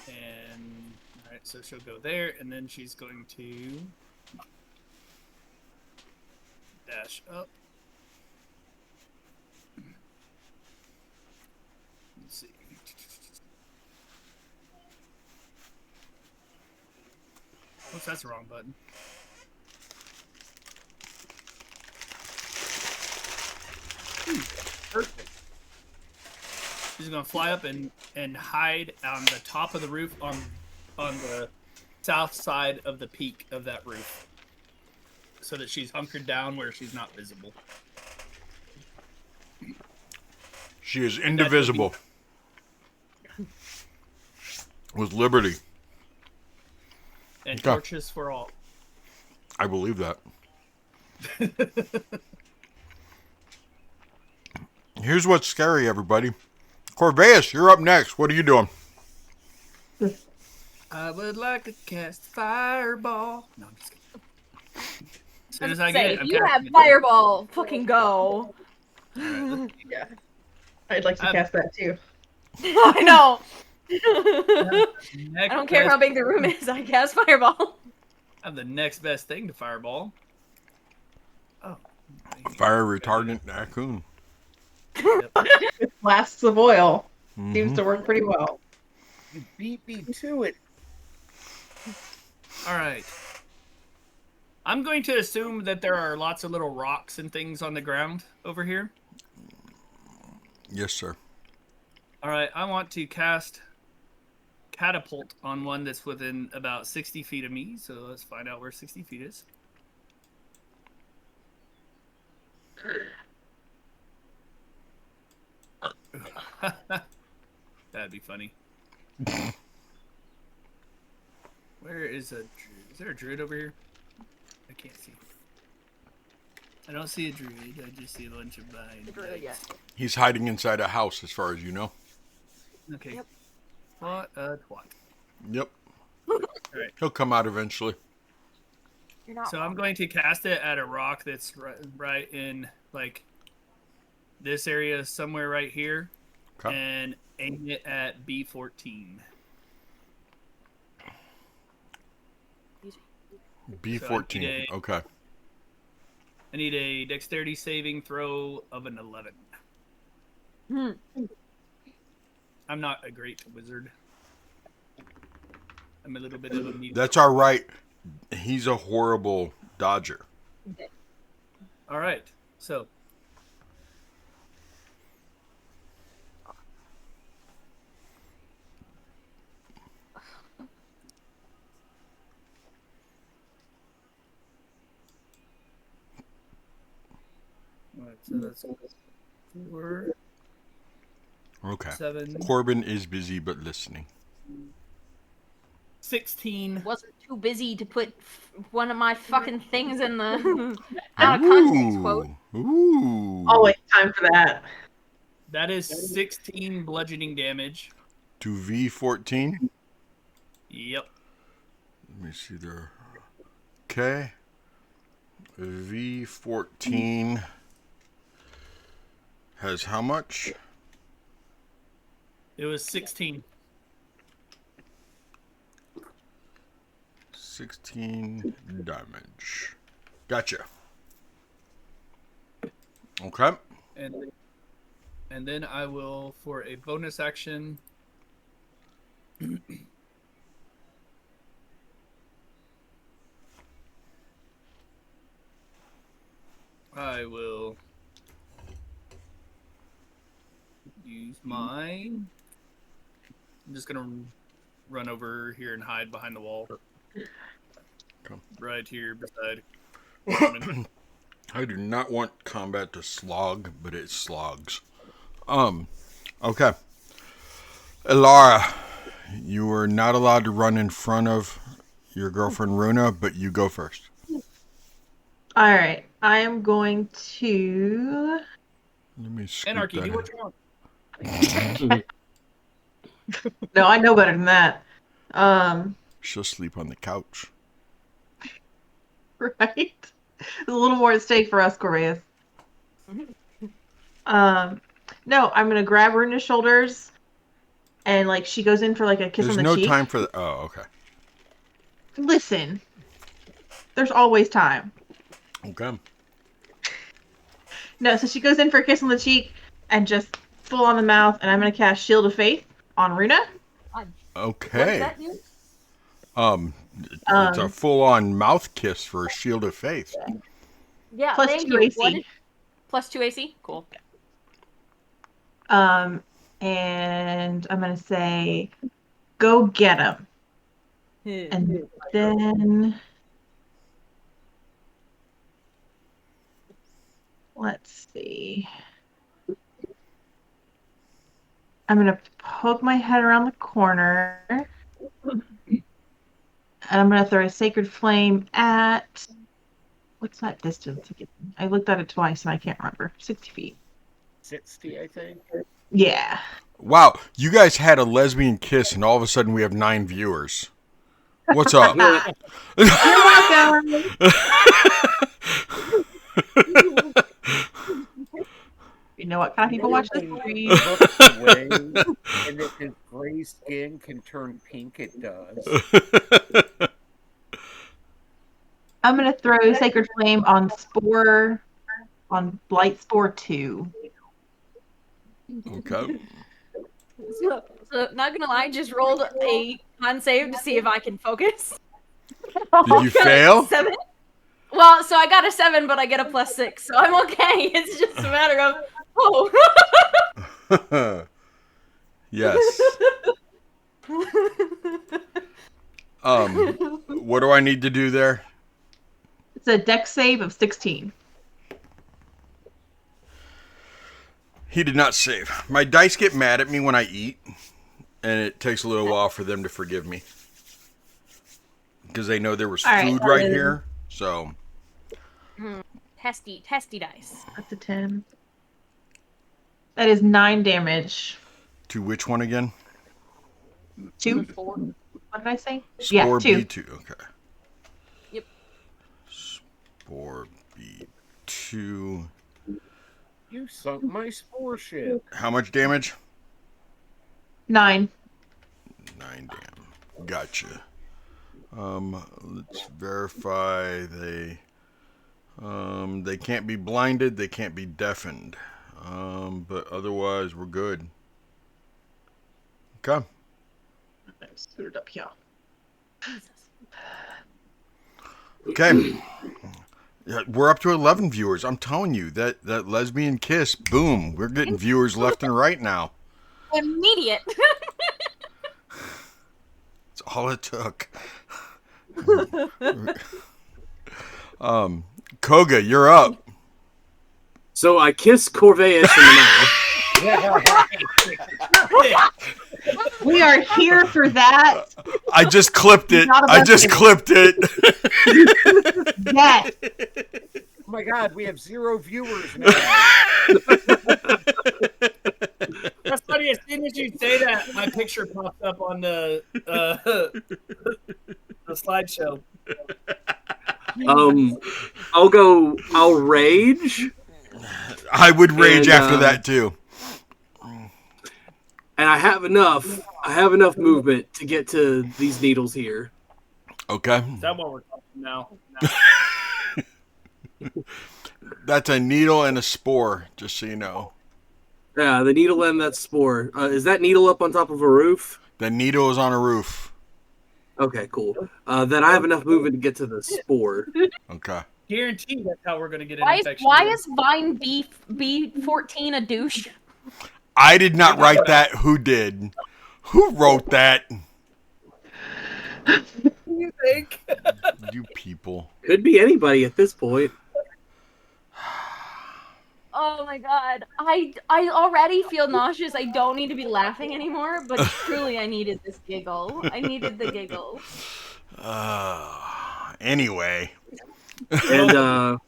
And alright, so she'll go there, and then she's going to dash up. Let's see. Oops, that's the wrong button. Perfect. She's gonna fly up and hide on the top of the roof on the south side of the peak of that roof, so that she's hunkered down where she's not visible. She is indivisible. With liberty. And Okay. torches for all. I believe that. Here's what's scary, everybody. Corveus, you're up next. What are you doing? I would like to cast fireball. No, I'm just kidding. As soon as I Say, get it, if I'm you have casting it. fireball, fucking go. Alright, Yeah. I'd like to I'm- cast that too. I know. I next don't care best- how big the room is. I cast fireball. I have the next best thing to fireball. Oh. Fire retardant raccoon. With flasks of oil. Mhm. Seems to work pretty well. You beat me to it. All right. I'm going to assume that there are lots of little rocks and things on the ground over here. Yes, sir. All right, I want to cast catapult on one that's within about 60 feet of me. So let's find out where 60 feet is. That'd be funny. Where is a druid? Is there a druid over here? I can't see. I don't see a druid. I just see a bunch of vines. He's hiding inside a house, as far as you know. Okay. Yep. What a twat. Yep. Alright. He'll come out eventually. You're not So I'm going to cast it at a rock that's right in, like, this area somewhere right here. Okay. And aim it at B14. B14. a- Okay. I need a dexterity saving throw of an 11. Hmm. I'm not a great wizard. I'm a little bit of a mediocre. That's all right. He's a horrible dodger. All right. So Alright, so that's 4, Okay. 7, Corbin is busy but listening. 16. wasn't too busy to put one of my fucking things in the out of context quote. Ooh. Always time for that. That is 16 bludgeoning damage. To V14. Yep. Let me see there. Okay. V14 has how much? It was 16. 16 damage. Gotcha. Okay. And then I will, for a bonus action, I will use mine. I'm just gonna run over here and hide behind the wall. Come. Right here beside Norman. I do not want combat to slog, but it slogs. Okay. Elara, you are not allowed to run in front of your girlfriend Runa, but you go first. All right. I am going to. Let me scoop Anarchy, that do in. what you want. No, I know better than that. She'll sleep on the couch. Right. There's a little more at stake for us, Corvallis. No, I'm gonna grab her in the shoulders, and like she goes in for like a kiss There's on the no cheek. time for that. Oh, okay. Listen, there's always time. Okay. No, so she goes in for a kiss on the cheek and just full on the mouth, and I'm gonna cast Shield of Faith on Runa. Okay. What does that do? It's a full-on mouth kiss for a shield of faith. Yeah, Plus thank 2 you. AC. What is plus 2 AC? Cool. And I'm gonna say, go get him. And then let's see. I'm gonna poke my head around the corner. And I'm gonna throw a sacred flame at what's that distance again? I looked at it twice and I can't remember. 60 feet. 60, I think. Yeah. Wow, you guys had a lesbian kiss, and all of a sudden we have 9 viewers. What's up? You're welcome. You know what kind of people watch this? He looks away, and if his gray skin can turn pink, it does. I'm gonna throw sacred flame on blight spore 2. Okay. So, not gonna lie, just rolled a con save to see if I can focus. Did you fail? 7. Well, so I got a 7, but I get a +6, so I'm okay. It's just a matter of Yes. What do I need to do there? It's a dex save of 16. He did not save. My dice get mad at me when I eat, and it takes a little while for them to forgive me. Because they know there was food right here, so... testy dice. That's a 10. That is 9 damage. To which one again? 2? 4. What did I say? Spore 2. B2, okay. Yep. Spore B2. You sunk my spore ship. How much damage? 9. 9 damn. Gotcha. Let's verify they can't be blinded, they can't be deafened. But otherwise we're good. Okay. Let's put it up here. Okay. Yeah, we're up to 11 viewers. I'm telling you, that lesbian kiss, boom, we're getting viewers left and right now. Immediate. That's all it took. Koga, you're up. So I kiss Corvallis in the mouth. We are here for that. I just clipped it. Not I just clipped it. Yes. Oh my god, we have 0 viewers now. That's funny. As soon as you say that, my picture pops up on the slideshow. I'll rage. I would rage after that too. And I have enough movement to get to these needles here. Okay. Is that what we're talking now? That's a needle and a spore, just so you know. Yeah, the needle and that spore. Is that needle up on top of a roof? The needle is on a roof. Okay, cool. Then I have enough movement to get to the spore. Okay. guarantee that's how we're gonna get an Why is infection. why is Vine B14 a douche? I did not write that. Who did? Who wrote that? you think? You people. Could be anybody at this point. Oh my god. I already feel nauseous. I don't need to be laughing anymore, but truly I needed this giggle. I needed the giggle. Anyway. And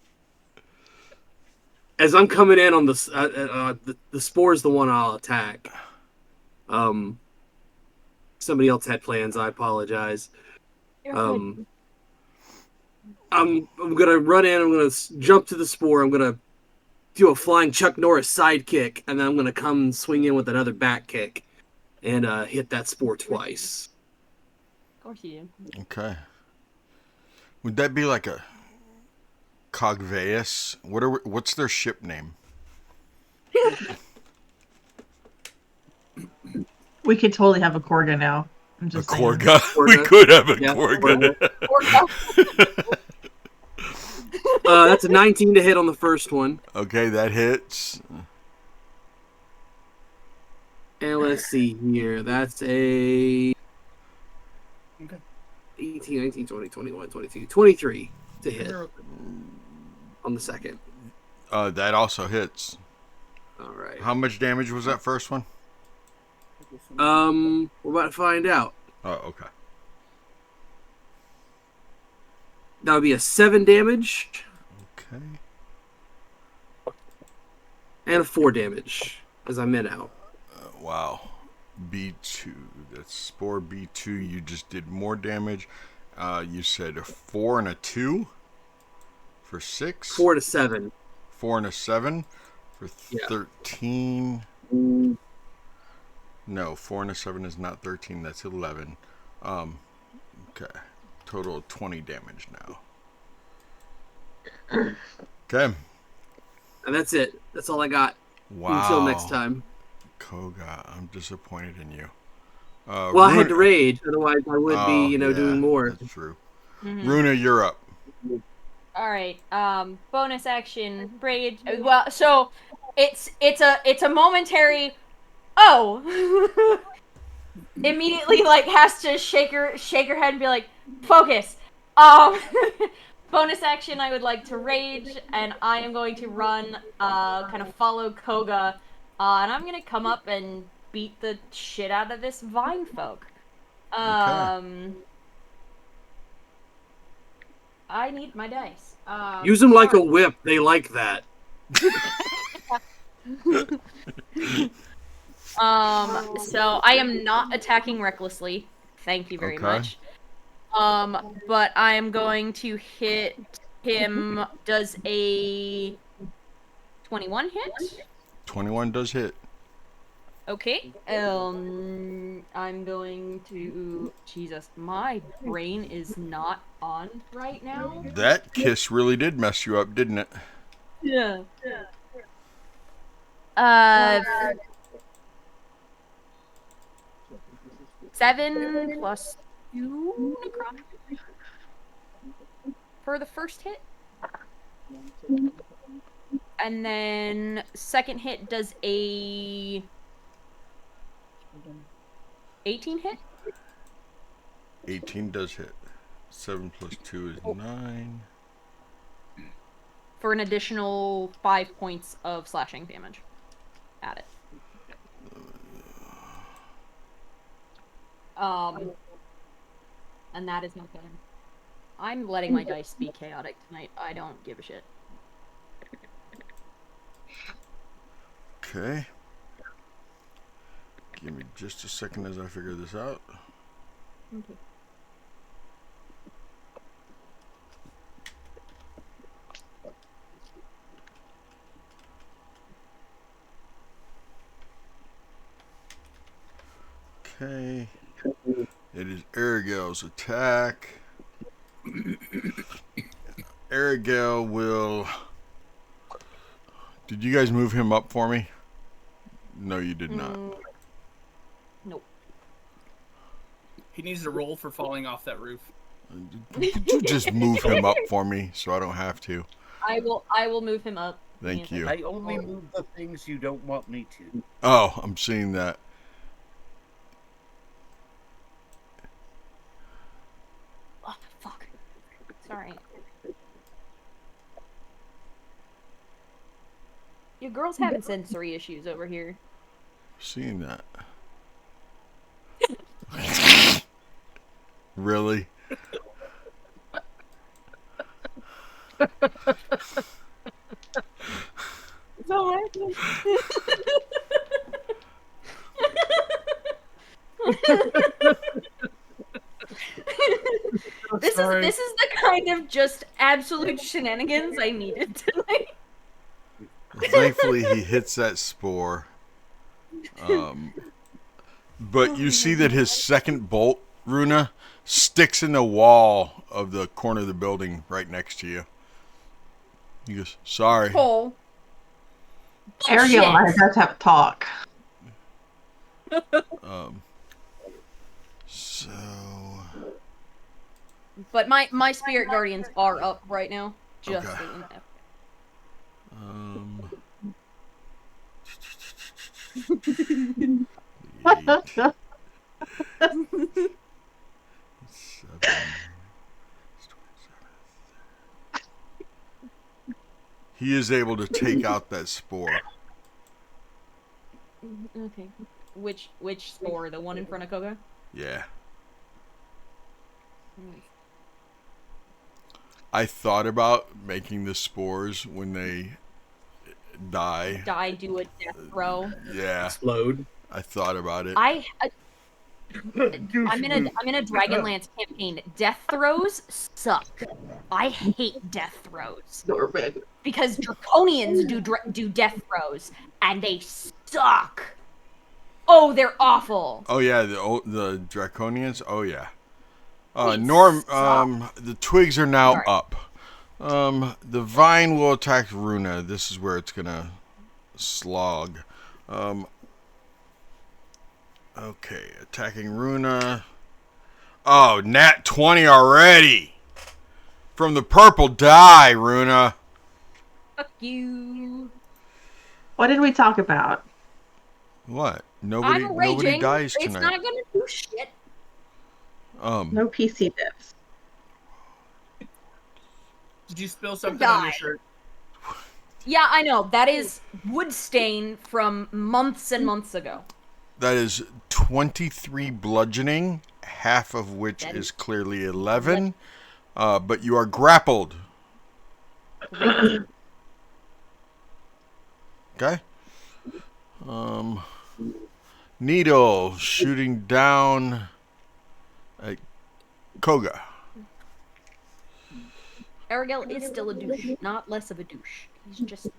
as I'm coming in on the spore's the one I'll attack. Somebody else had plans. I apologize. You're good. I'm gonna run in. I'm gonna jump to the spore. I'm gonna do a flying Chuck Norris sidekick, and then I'm gonna come swing in with another back kick and hit that spore twice. Of course you do. Okay. Would that be like a Cogveus? What's their ship name? We could totally have a Korga now. I'm A just saying. Korga. Korga. We could have a Yeah, Korga. That's a 19 to hit on the first one. Okay, that hits. And let's see here. That's a Okay. 18, 19, 20, 21, 22, 23 to hit on the second. That also hits. All right. How much damage was that first one? We're about to find out. Oh, okay. That would be a 7 damage Okay. and a 4 damage as I min out. Wow. B2. That's Spore B2. You just did more damage. You said a 4 and a 2 for 6. 4 to 7. 4 and a 7 for Yeah. 13. No, 4 and a 7 is not 13. That's 11. Okay. Total of 20 damage now. Okay. And that's it. That's all I got. Wow. Until next time. Koga, I'm disappointed in you. Well, I had to rage. Otherwise, I would be, yeah, doing more. That's true. Mhm. Runa, you're up. All right. Bonus action rage. Well, so it's a momentary. Oh. Immediately, like, has to shake her head and be like, focus. Bonus action. I would like to rage, and I am going to run. Kind of follow Koga, and I'm gonna come up and beat the shit out of this vine folk. I need my dice. Use them like a sorry. whip. They like that. So I am not attacking recklessly. Thank you very much. But I am going to hit him. Does a 21 hit? 21 does hit. Okay. I'm going to... Jesus, my brain is not on right now. That kiss really did mess you up, didn't it? Yeah. 7 plus 2 necrotic for the first hit. And then second hit does a 18 hit. 18 does hit. 7 plus 2 is 9. For an additional 5 points of slashing damage. Add it. And that is my plan. I'm letting my dice be chaotic tonight. I don't give a shit. Okay. Give me just a second as I figure this out. Okay. Okay. It is Arigel's attack. Arigel will... Did you guys move him up for me? No, you did not. Nope. He needs to roll for falling off that roof. Could you just move him up for me so I don't have to? I will move him up. Thank you. I only move the things you don't want me to. Oh, I'm seeing that. Oh, fuck. Sorry. Your girl's having sensory issues over here. Seeing that. Really? This is the kind of just absolute shenanigans I needed tonight. Thankfully, he hits that spore. But you see that his second bolt, Runa, sticks in the wall of the corner of the building right next to you. He goes, sorry. Cole. Ariel and I are about to have a talk. So... But my spirit guardians are up right now. Just Okay. so you know. Eight, 7, he is able to take out that spore. Okay. Which spore? The one in front of Koga? Yeah. I thought about making the spores when they die. Do a death throw. Yeah, Explode. I thought about it. I'm in a Dragonlance campaign. Death throws suck. I hate death throws because Draconians do death throws and they suck. Oh, they're awful. Oh yeah, the Draconians. Oh yeah. They Norm. suck. The twigs are now Sorry. up. The vine will attack Runa. This is where it's gonna slog. Okay, attacking Runa. Oh, nat 20 already. From the purple die, Runa. Fuck you. What did we talk about? What? Nobody I'm raging. dies It's tonight. not gonna do shit. No PC bits. Did you spill something on your shirt? Yeah, I know. That is wood stain from months and months ago. That is 23 bludgeoning, half of which That is is clearly 11. But you are grappled. Okay. Needle shooting down at Koga. Aragel is still a douche, not less of a douche. He's just a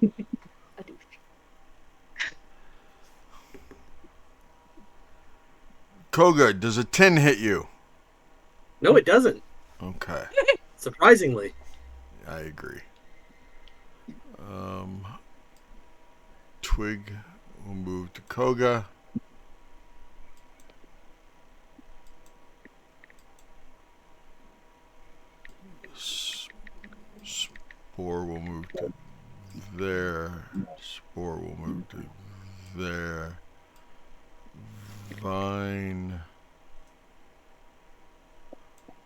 douche. Koga, does a 10 hit you? No, it doesn't. Okay, Surprisingly. I agree. Twig will move to Koga. Spore will move to there. Spore will move to there. Vine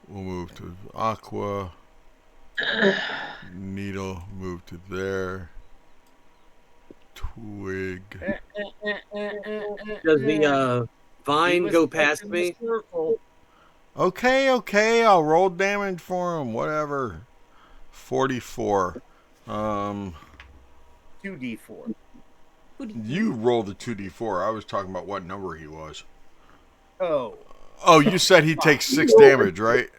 will move to Aqua. Needle move to there. Twig. Does the vine was go stuck past in the me? circle. Okay, I'll roll damage for him. Whatever. 44. 2d4. You roll the 2d4. I was talking about what number he was. Oh, Oh, you said he takes 6 damage, right?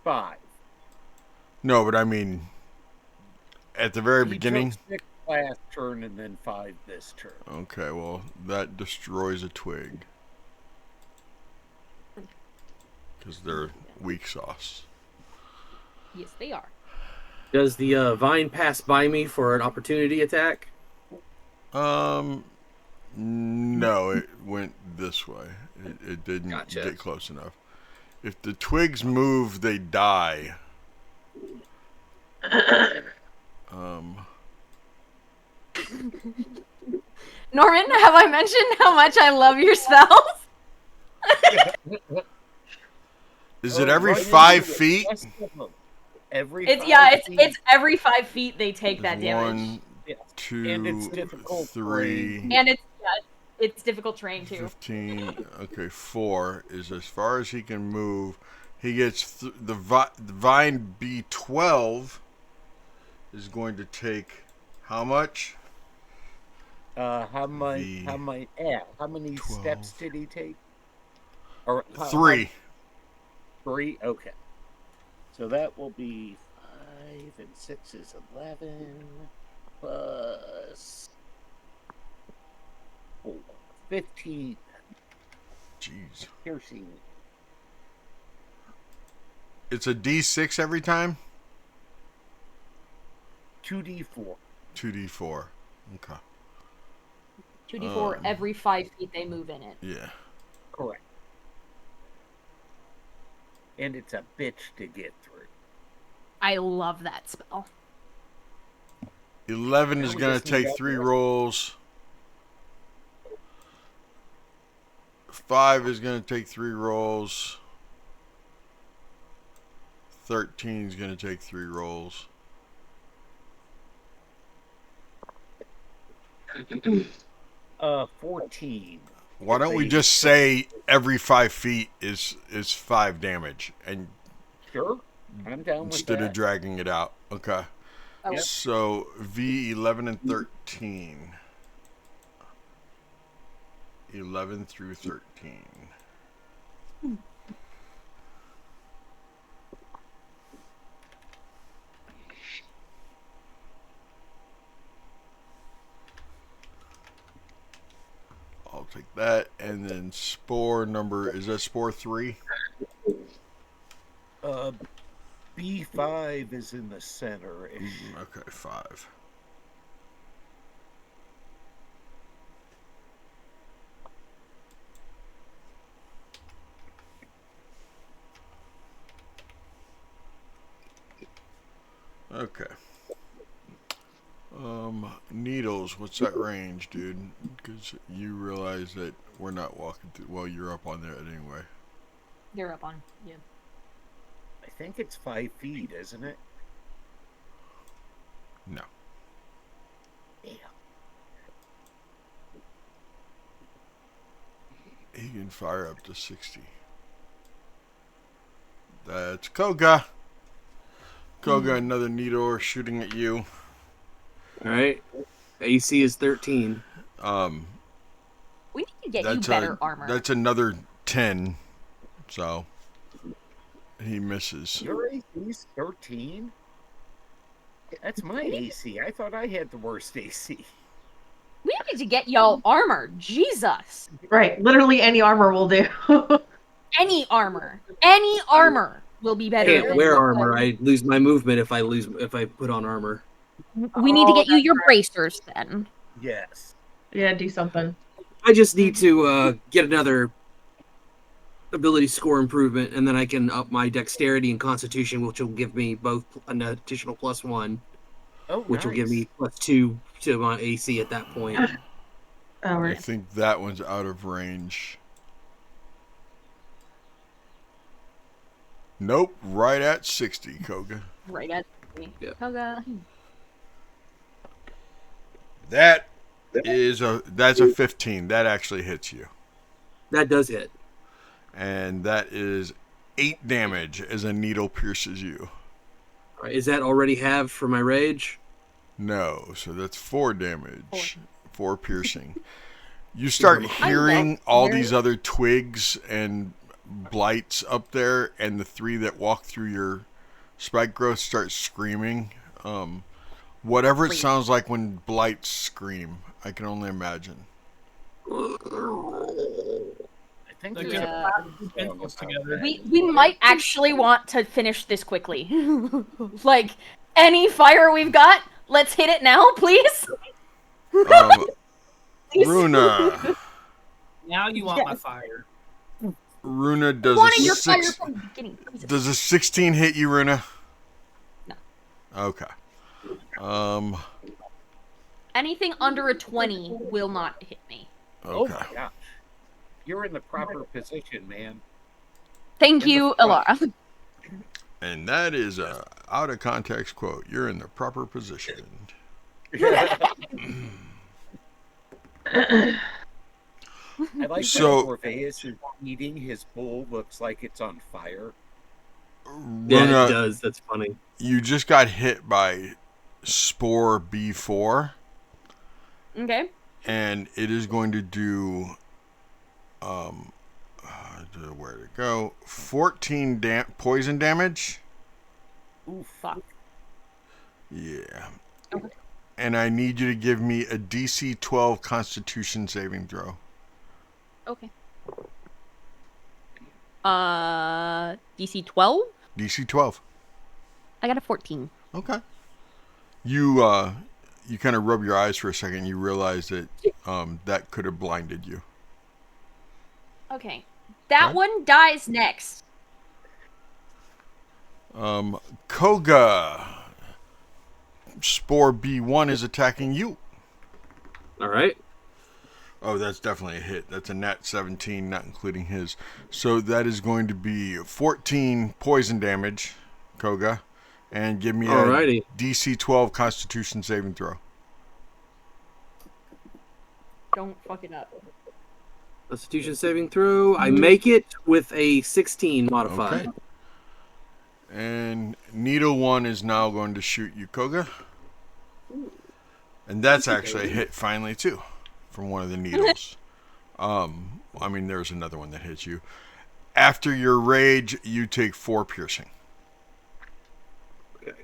5. No, but I mean, at the very He beginning. took 6 last turn and then 5 this turn. Okay, well, that destroys a twig. Because they're weak sauce. Yes, they are. Does the vine pass by me for an opportunity attack? No, it went this way. It didn't Gotcha. get close enough. If the twigs move, they die. Norman, have I mentioned how much I love your spells? Is it every Right into 5 the feet? chest of them. Every It's 5 feet. it's every 5 feet they take that damage. 1, Yes. 2, And it's difficult 3, And it's difficult terrain too. 15. Okay, 4 is as far as he can move. He gets the vine B12 is going to take how much? How many 12. steps did he take? Or 3. 3? Okay. So that will be 5 and 6 is 11 plus 4. 15 Jeez. piercing. It's a D6 every time? 2d4. 2D4. Okay. 2d4 every 5 feet they move in it. Yeah. Correct. And it's a bitch to get through. I love that spell. 11 is we going just to need take that 3 rest. rolls. 5 is going to take 3 rolls. 13 is going to take 3 rolls. 14. Why don't we just say every 5 feet is 5 damage, and Sure. I'm down with instead that. of dragging it out? Okay. Oh. Yep. So V11 and 13. 11 through 13. I'll take that, and then spore number, is that spore 3? B5 is in the center. Okay, 5. Okay. Needles, what's that range, dude? Because you realize that we're not walking through. Well, you're up on there anyway. You're up on. Yeah. I think it's 5 feet, isn't it? No. Yeah. He can fire up to 60. That's Koga. Koga, another needle shooting at you. All right. AC is 13. We need to get you better armor. That's another 10. So he misses. Your AC's 13? That's my AC. I thought I had the worst AC. We need to get y'all armor. Jesus. Right. Literally any armor will do. Any armor. Any armor will be better. Can't than wear what- armor. I lose my movement if I put on armor. We need to get you your bracers then. Yes. Yeah, do something. I just need to get another ability score improvement, and then I can up my dexterity and constitution, which will give me both an additional +1, Oh, which will give nice. me +2 to my AC at that point. Oh, I right. think that one's out of range. Nope, right at 60, Koga. Right at me. Yep. Koga. That's a 15. That actually hits you. That does hit. And that is 8 damage as a needle pierces you. All right, is that already halved for my rage? No, so that's 4 damage. 4 piercing. You start hearing all these other twigs and blights up there, and the 3 that walk through your spike growth start screaming. Whatever it sounds like when blights scream, I can only imagine. I think Like, there's Yeah. a pretty good song Pencils about together. that. We might actually want to finish this quickly. Like, any fire we've got, let's hit it now, please. Please. Runa, Now you want my fire. Runa, I wanted your fire from the beginning. Jesus. does a 16 hit you, Runa? No. Okay. Anything under a 20 will not hit me. Oh Okay. my gosh. You're in the proper position, man. Thank In the you, front. Elara. And that is a out of context quote. You're in the proper position. I like So- that Orpheus is eating his bowl. Looks like it's on fire. Yeah, Runa, it does. That's funny. you just got hit by Spore B4, Okay. and it is going to do where to go? 14 poison damage. Ooh, Fuck. Yeah. Okay. And I need you to give me a DC 12 Constitution saving throw. Okay. DC 12? DC 12. I got a 14. Okay. You kind of rub your eyes for a second. You realize that that could have blinded you. Okay. That Okay. one dies next. Koga. Spore B1 is attacking you. All right. Oh, that's definitely a hit. That's a nat 17, not including his. So that is going to be 14 poison damage, Koga. And give me Alrighty. a DC 12 Constitution saving throw. Don't fuck it up. Constitution saving throw. I make it with a 16 modified. Okay. And Needle 1 is now going to shoot you, Koga. And that's actually a hit finally, too, from one of the needles. I mean, there's another one that hits you. After your rage, you take 4 piercing. Okay.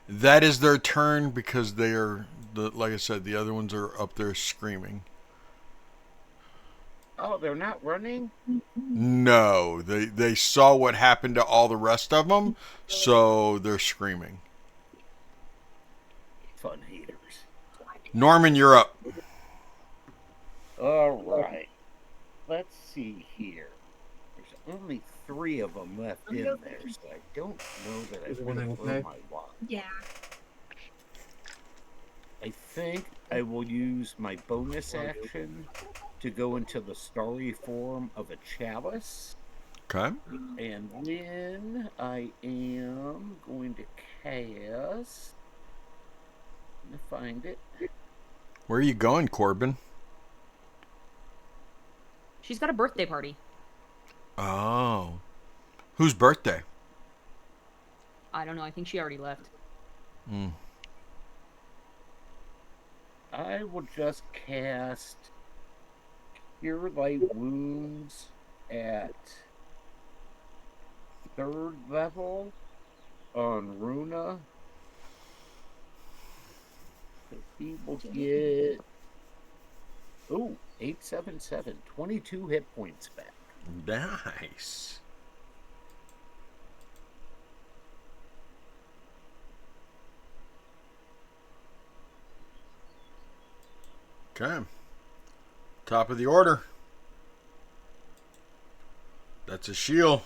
That is their turn because they are, like I said, the other ones are up there screaming. Oh, they're not running? No, they saw what happened to all the rest of them, so they're screaming. Fun haters. Norman, you're up. All right. Let's see here. There's only 3 of them left in there, so I don't know that I Is want to everything throw okay? my wand. Yeah. I think I will use my bonus action to go into the starry form of a chalice. Okay. And then I am going to cast. I'm going to find it. Where are you going, Corbin? She's got a birthday party. Oh. Whose birthday? I don't know. I think she already left. I will just cast Cure Light Wounds at 3rd level on Runa. So he will get 877, 22 hit points back. Nice. Okay. Top of the order. That's a shield.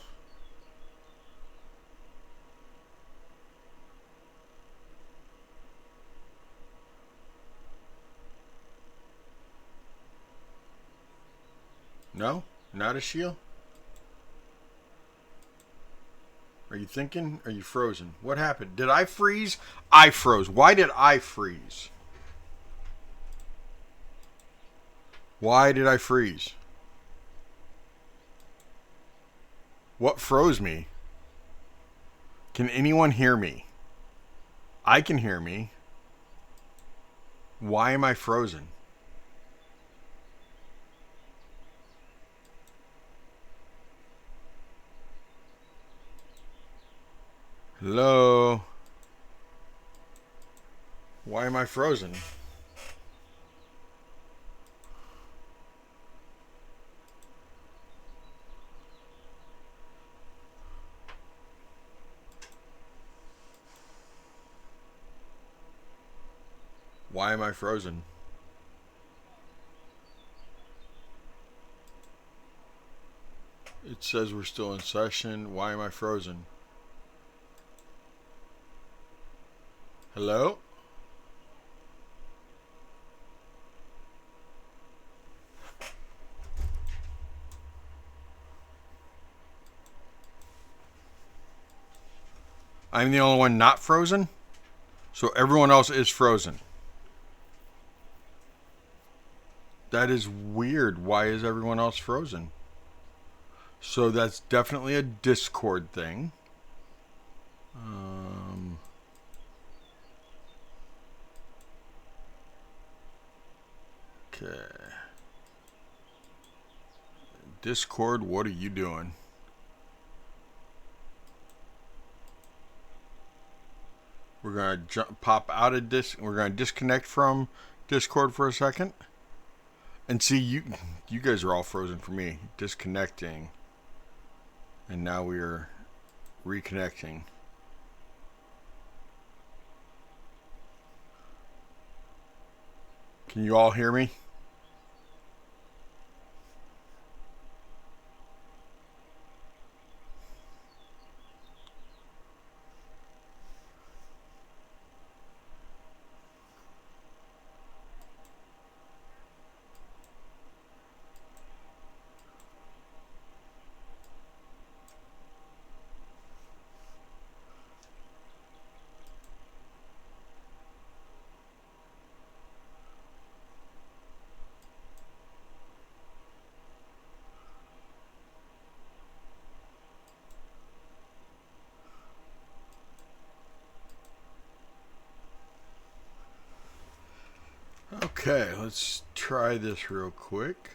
No? Not a shield? Are you thinking? Are you frozen? What happened? Did I freeze? I froze. Why did I freeze? Why did I freeze? What froze me? Can anyone hear me? I can hear me. Why am I frozen? Hello? Why am I frozen? Why am I frozen? It says we're still in session. Why am I frozen? Hello? I'm the only one not frozen? So everyone else is frozen. That is weird. Why is everyone else frozen? So that's definitely a Discord thing. Okay. Discord, what are you doing? We're gonna pop out of we're gonna disconnect from Discord for a second. And see, you guys are all frozen for me. Disconnecting. And now we are reconnecting. Can you all hear me? Okay, let's try this real quick.